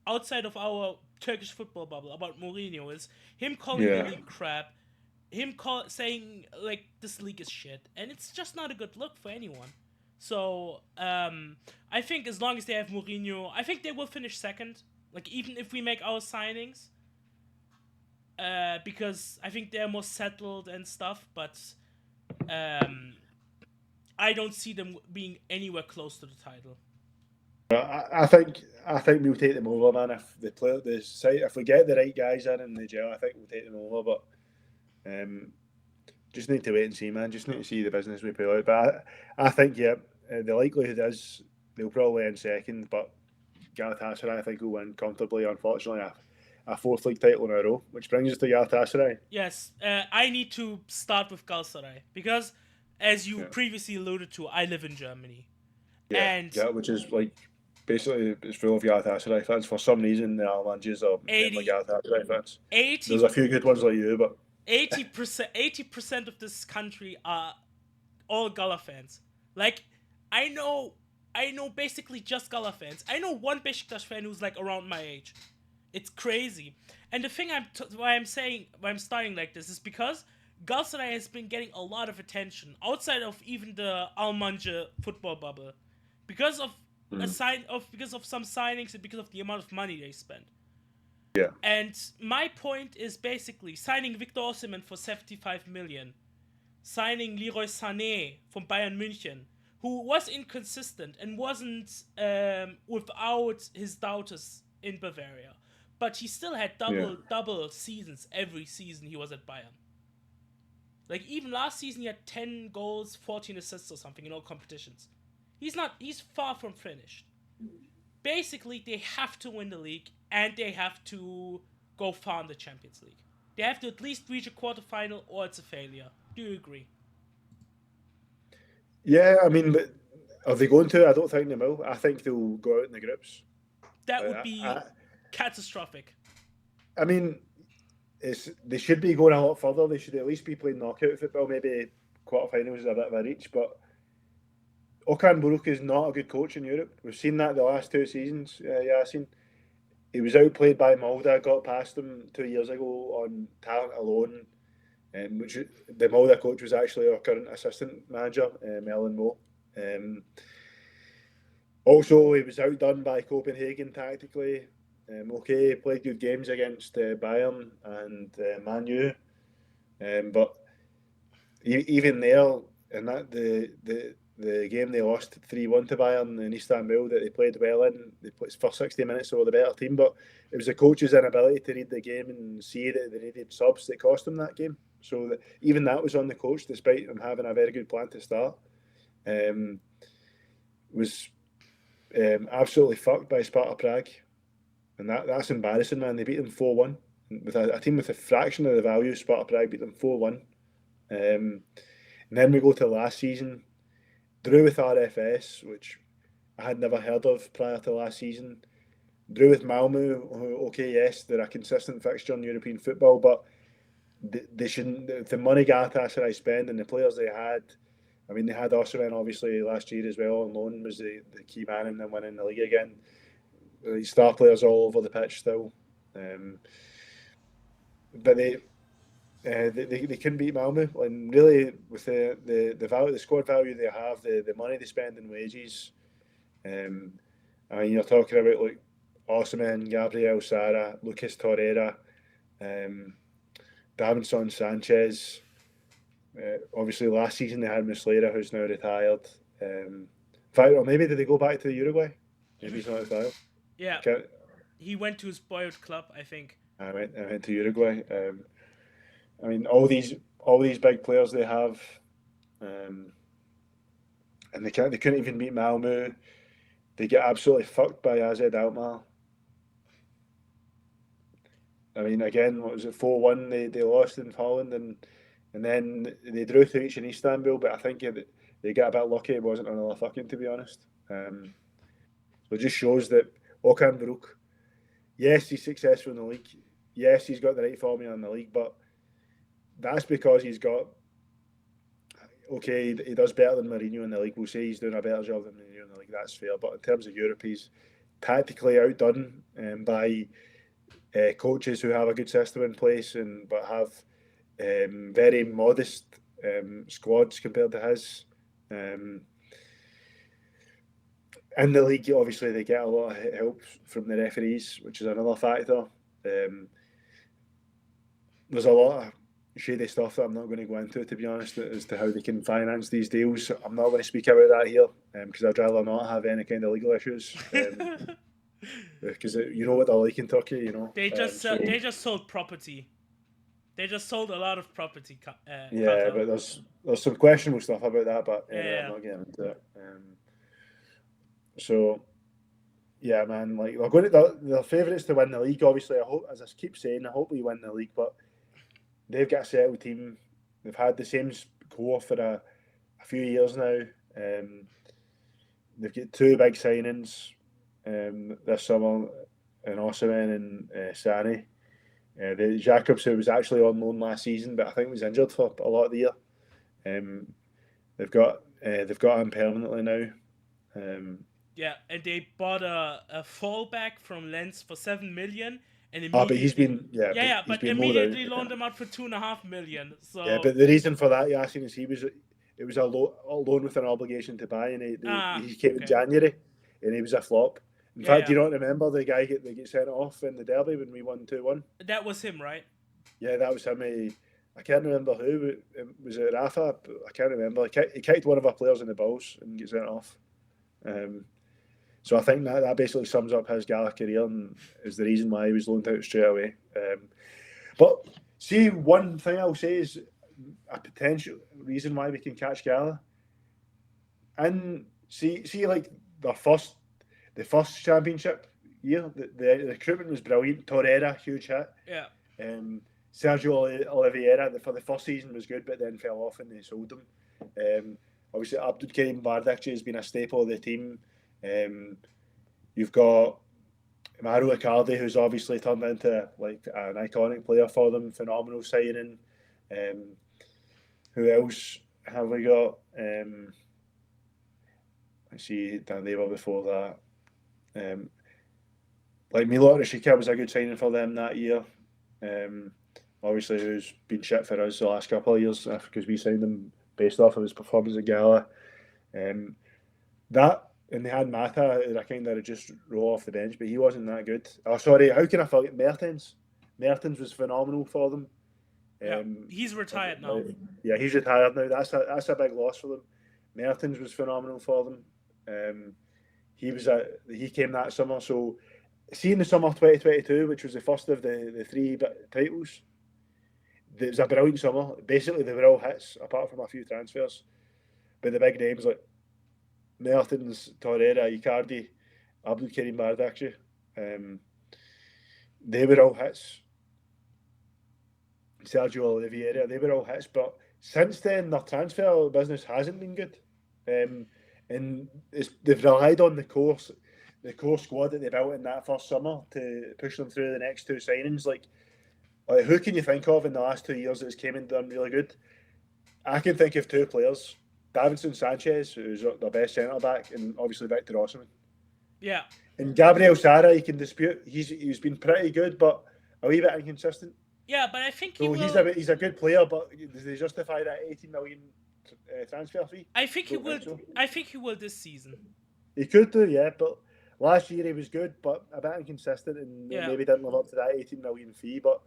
Speaker 1: outside of our Turkish football bubble about Mourinho is him calling the league crap, him saying like this league is shit, and it's just not a good look for anyone. So I think as long as they have Mourinho, I think they will finish second. Like even if we make our signings, because I think they're more settled and stuff. But I don't see them being anywhere close to the title.
Speaker 2: I think we'll take them over, man. If if we get the right guys in the gel, I think we'll take them over. But just need to wait and see, man. Just need to see the business we pull out. But I think the likelihood is they'll probably end second. But Galatasaray, I think, will win comfortably. Unfortunately, a fourth league title in a row, which brings us to Galatasaray.
Speaker 1: Yes, I need to start with Galatasaray because, as you previously alluded to, I live in Germany.
Speaker 2: Yeah, which is like basically it's full of Galatasaray fans. For some reason, the Almanjis are mainly Galatasaray fans. There's a few good ones like you, but
Speaker 1: 80% of this country are all Gala fans. Like I know basically just Gala fans. I know one Besiktas fan who's like around my age. It's crazy. And the thing why I'm starting like this is because Galatasaray has been getting a lot of attention outside of even the Almanja football bubble because of because of some signings and because of the amount of money they spent.
Speaker 2: Yeah.
Speaker 1: And my point is basically signing Victor Osimhen for 75 million, signing Leroy Sané from Bayern München, who was inconsistent and wasn't without his doubters in Bavaria, but he still had double seasons every season he was at Bayern. Like even last season he had 10 goals, 14 assists or something in all competitions. He's far from finished. Basically, they have to win the league and they have to go far in the Champions League. They have to at least reach a quarterfinal or it's a failure. Do you agree?
Speaker 2: Yeah, I mean, but Are they going to? I don't think they will. I think they'll go out in the groups.
Speaker 1: That would be catastrophic.
Speaker 2: I mean, they should be going a lot further. They should at least be playing knockout football. Maybe quarterfinals is a bit of a reach, but Okan Buruk is not a good coach in Europe. We've seen that the last 2 seasons, Yasin. He was outplayed by Molde, got past him 2 years ago on talent alone, which the Molde coach was actually our current assistant manager, Melvin Moe. Also, he was outdone by Copenhagen tactically. Okay, played good games against Bayern and Man U, but even there, in that the game they lost 3-1 to Bayern in Istanbul that they played well in. They played for 60 minutes, they were the better team, but it was the coach's inability to read the game and see that they needed subs that cost them that game. So even that was on the coach, despite him having a very good plan to start. Was absolutely fucked by Sparta Prague, and that's embarrassing, man. They beat them 4-1 with a team with a fraction of the value. Sparta Prague beat them 4-1, and then we go to last season. Drew with RFS, which I had never heard of prior to last season. Drew with Malmö, who, okay, yes, they're a consistent fixture in European football, but they shouldn't. The money Galatasaray spend and the players they had. I mean, they had Osimhen obviously last year as well. On loan was the key man in them winning the league again. Star players all over the pitch still, but they couldn't beat Malmö, and really with the value, the squad value they have, the money they spend in wages. I mean, you're talking about like Osimhen, Gabriel Sara, Lucas Torreira, Davinson Sanchez. Obviously, last season they had Muslera, who's now retired. In fact, or maybe did they go back to Uruguay? Maybe he's not retired.
Speaker 1: Yeah, he went to his boyhood club, I think.
Speaker 2: I went to Uruguay. I mean, all these big players they have, and they couldn't even beat Malmö. They get absolutely fucked by AZ Alkmaar. I mean, again, what was it, 4-1? They lost in Holland, and then they drew to each in Istanbul. But I think they got a bit lucky. It wasn't another fucking, to be honest. So it just shows that Okan Buruk, yes, he's successful in the league. Yes, he's got the right formula in the league, but that's because he's got, okay, he does better than Mourinho in the league. We'll say he's doing a better job than Mourinho in the league. That's fair. But in terms of Europe, he's tactically outdone by coaches who have a good system in place but have very modest squads compared to his. In the league, obviously, they get a lot of help from the referees, which is another factor. There's a lot of shady stuff that I'm not going to go into, to be honest, as to how they can finance these deals. I'm not going to speak about that here because I'd rather not have any kind of legal issues. Because you know what they're like in Turkey, you know.
Speaker 1: They just sold property. They just sold a lot of property.
Speaker 2: Yeah, but there's some questionable stuff about that, but I'm not getting into it. So, yeah, man, like they're going to they're favourites to win the league. Obviously, I hope, as I keep saying, I hope we win the league. But they've got a settled team. They've had the same core for a few years now. They've got 2 big signings this summer in Osimhen and Sane. The Jacobs, who was actually on loan last season, but I think was injured for a lot of the year. They've got him permanently now.
Speaker 1: Yeah, and they bought a fullback from Lens for 7 million, and
Speaker 2: but he's been
Speaker 1: but immediately loaned him out for 2.5 million. So
Speaker 2: yeah, but the reason for that, Yasin, is it was a loan with an obligation to buy, and he came in January, and he was a flop. In fact, do you not remember the guy that get sent off in the derby when we won 2-1?
Speaker 1: That was him, right?
Speaker 2: Yeah, that was him. I can't remember who. Was it Rafa? I can't remember. He kicked one of our players in the balls and get sent off. So I think that basically sums up his Gala career and is the reason why he was loaned out straight away. But see, one thing I'll say is a potential reason why we can catch Gala. And see, like the first championship year, the recruitment was brilliant. Torreira, huge hit.
Speaker 1: Yeah.
Speaker 2: Sergio Oliveira for the first season was good, but then fell off and they sold him. obviously Abdülkerim Bardakçı has been a staple of the team. You've got Mauro Icardi, who's obviously turned into like an iconic player for them, phenomenal signing. Who else have we got? I see Dan Leva before that. Like Milot Rashica was a good signing for them that year. Obviously, who's been shit for us the last couple of years because we signed him based off of his performance at Gala. That and they had Mata, who I kind of just roll off the bench, but he wasn't that good. Oh, sorry, how can I forget Mertens? Mertens was phenomenal for them.
Speaker 1: He's retired now.
Speaker 2: Yeah, he's retired now. That's a big loss for them. Mertens was phenomenal for them. He came that summer. So, see in the summer 2022, which was the first of the three titles, it was a brilliant summer. Basically, they were all hits, apart from a few transfers. But the big names like Mertens, Torreira, Icardi, Abdülkerim Bardakçı, they were all hits. Sergio Oliveira, they were all hits. But since then, their transfer business hasn't been good. And they've relied on the core squad that they built in that first summer to push them through the next two signings. Like who can you think of in the last 2 years that's came and done really good? I can think of two players. Davinson Sanchez, who's their best centre-back, and obviously Victor Osimhen.
Speaker 1: Yeah.
Speaker 2: And Gabriel Sara, you can dispute. He's been pretty good, but a wee bit inconsistent.
Speaker 1: Yeah, but I think
Speaker 2: he's a good player, but does they justify that 18 million transfer fee?
Speaker 1: I think he will. So. I think he will this season.
Speaker 2: He could do, yeah, but last year he was good, but a bit inconsistent, and maybe didn't live up to that 18 million fee. But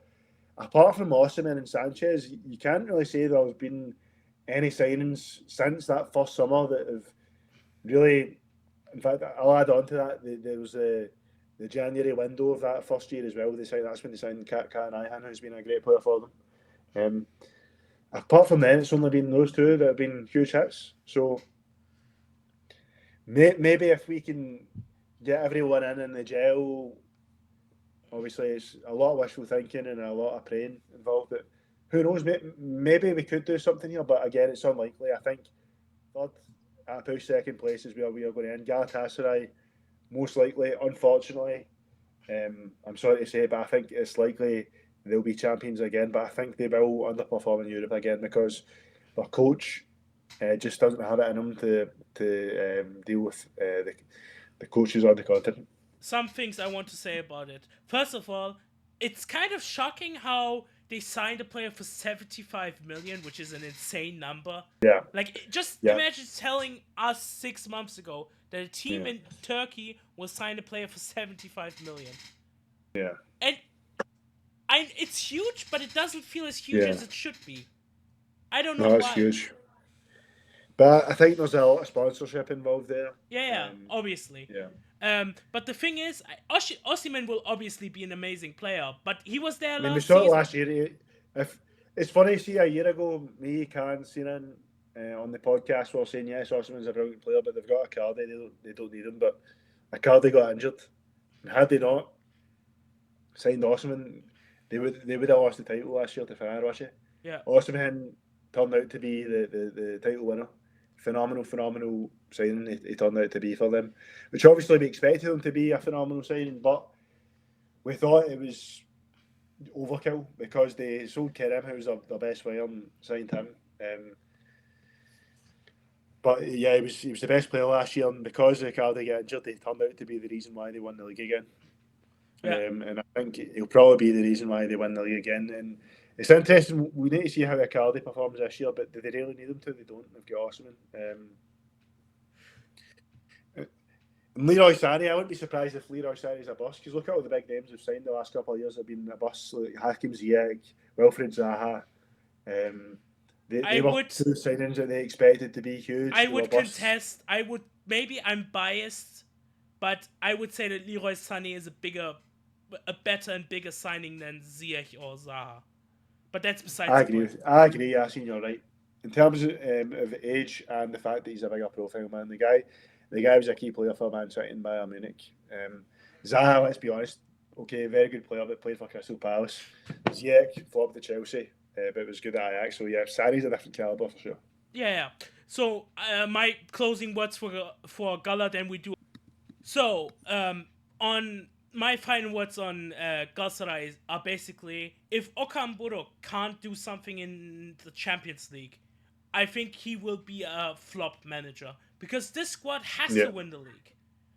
Speaker 2: apart from Osimhen and Sanchez, you can't really say there's been any signings since that first summer that have really. In fact, I'll add on to that. There was the January window of that first year as well. That's when they signed Kat Ayhan, who's been a great player for them. Apart from then, it's only been those two that have been huge hits. So maybe if we can get everyone in the gel, obviously it's a lot of wishful thinking and a lot of praying involved. But who knows? Maybe we could do something here, but again, it's unlikely. I think third at push second place is where we are going to end. Galatasaray, most likely, unfortunately. I'm sorry to say, but I think it's likely they'll be champions again. But I think they will underperform in Europe again because their coach just doesn't have it in him to deal with the coaches on the continent.
Speaker 1: Some things I want to say about it. First of all, it's kind of shocking how they signed a player for 75 million, which is an insane number.
Speaker 2: Yeah.
Speaker 1: Like, imagine telling us 6 months ago that a team in Turkey will sign a player for 75 million.
Speaker 2: Yeah.
Speaker 1: And it's huge, but it doesn't feel as huge as it should be. I don't know why.
Speaker 2: It's huge. But I think there's a lot of sponsorship involved there.
Speaker 1: Yeah, obviously.
Speaker 2: Yeah.
Speaker 1: But the thing is, Osimhen will obviously be an amazing player, but he was there last
Speaker 2: we saw
Speaker 1: season.
Speaker 2: It last year. It's funny, see, a year ago, me, Karen, Sinan, on the podcast were saying, yes, Osimhen's a brilliant player, but they've got Icardi, they don't need him. But Icardi got injured. And had they not signed Osimhen, they would have lost the title last year to Fenerbahce.
Speaker 1: Yeah.
Speaker 2: Osimhen turned out to be the title winner. Phenomenal signing he turned out to be for them, which obviously we expected him to be a phenomenal signing, but we thought it was overkill because they sold Kerem, who was their best player, and signed him. But yeah, he was the best player last year, and because Icardi got injured, he turned out to be the reason why they won the league again.
Speaker 1: Yeah.
Speaker 2: And I think he'll probably be the reason why they win the league again. And it's interesting. We need to see how Icardi performs this year, but do they really need him to? They don't. They've got Osimhen. And Leroy Sané, I wouldn't be surprised if Leroy Sané's a bust, because look at all the big names we've signed the last couple of years have been a bust, like Hakim Ziyech, Wilfried Zaha. They were two signings that they expected to be huge.
Speaker 1: I would contest. Maybe I'm biased, but I would say that Leroy Sané is a better and bigger signing than Ziyech or Zaha. But that's besides the point.
Speaker 2: I agree, Yasin, you're right. In terms of age and the fact that he's a bigger profile man, the guy was a key player for Man City and Bayern Munich. Zaha, let's be honest, okay, very good player, but played for Crystal Palace. Ziyech flopped to Chelsea, but was good at Ajax. So yeah, Sané's a different calibre for sure.
Speaker 1: Yeah. So my closing words for Gala, then we do. So on my final words on Galatasaray are basically, if Okan Buruk can't do something in the Champions League, I think he will be a flop manager because this squad has to win the league.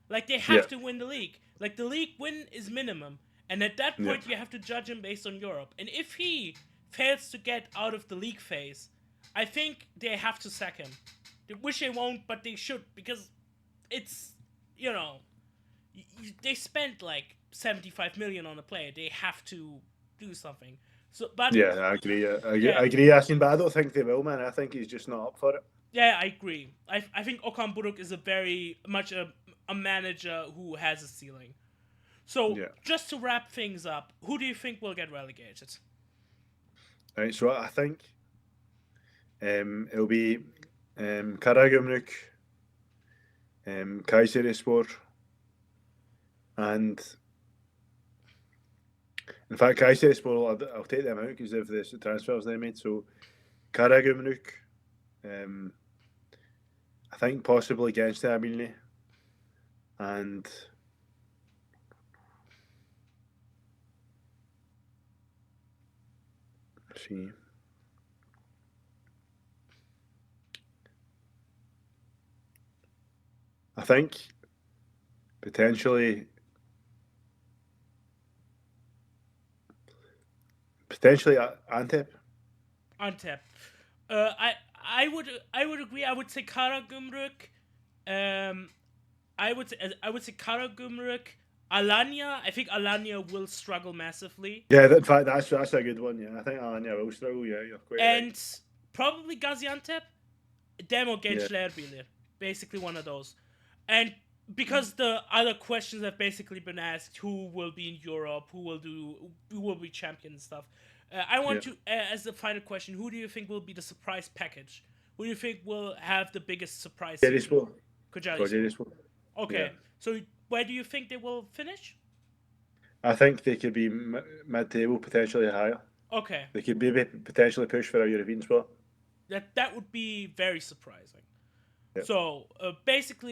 Speaker 1: Like they have to win the league. Like the league win is minimum, and at that point you have to judge him based on Europe. And if he fails to get out of the league phase, I think they have to sack him. They wish they won't, but they should because it's they spent like 75 million on a player. They have to do something. So, but
Speaker 2: yeah, I agree. I agree, Yasin, but I don't think they will, man. I think he's just not up for it.
Speaker 1: Yeah, I agree. I think Okan Buruk is a very much a manager who has a ceiling. So, just to wrap things up, who do you think will get relegated?
Speaker 2: Right, so I think it'll be Karagümrük, Kayserispor, and in fact, Kayserispor, I'll take them out because of the transfers they made. So, Karagümrük, I think possibly Gençlerbirliği, and let's see. I think potentially Antep.
Speaker 1: Antep. I would agree. I would say Karagümrük. I would say Karagümrük. Alanya. I think Alanya will struggle massively.
Speaker 2: Yeah, in fact, that's a good one. Yeah, I think Alanya will struggle. Yeah, you're quite
Speaker 1: right. Probably Gaziantep. Them or Gençlerbirliği. Basically one of those. And because the other questions have basically been asked, who will be in Europe, who will be champion and stuff. I want to, as the final question, who do you think will be the surprise package? Who do you think will have the biggest surprise? Kocaelispor. Okay, so where do you think they will finish?
Speaker 2: I think they could be mid-table, potentially higher.
Speaker 1: Okay.
Speaker 2: They could maybe potentially push for a European spot.
Speaker 1: That would be very surprising. Yep. So basically.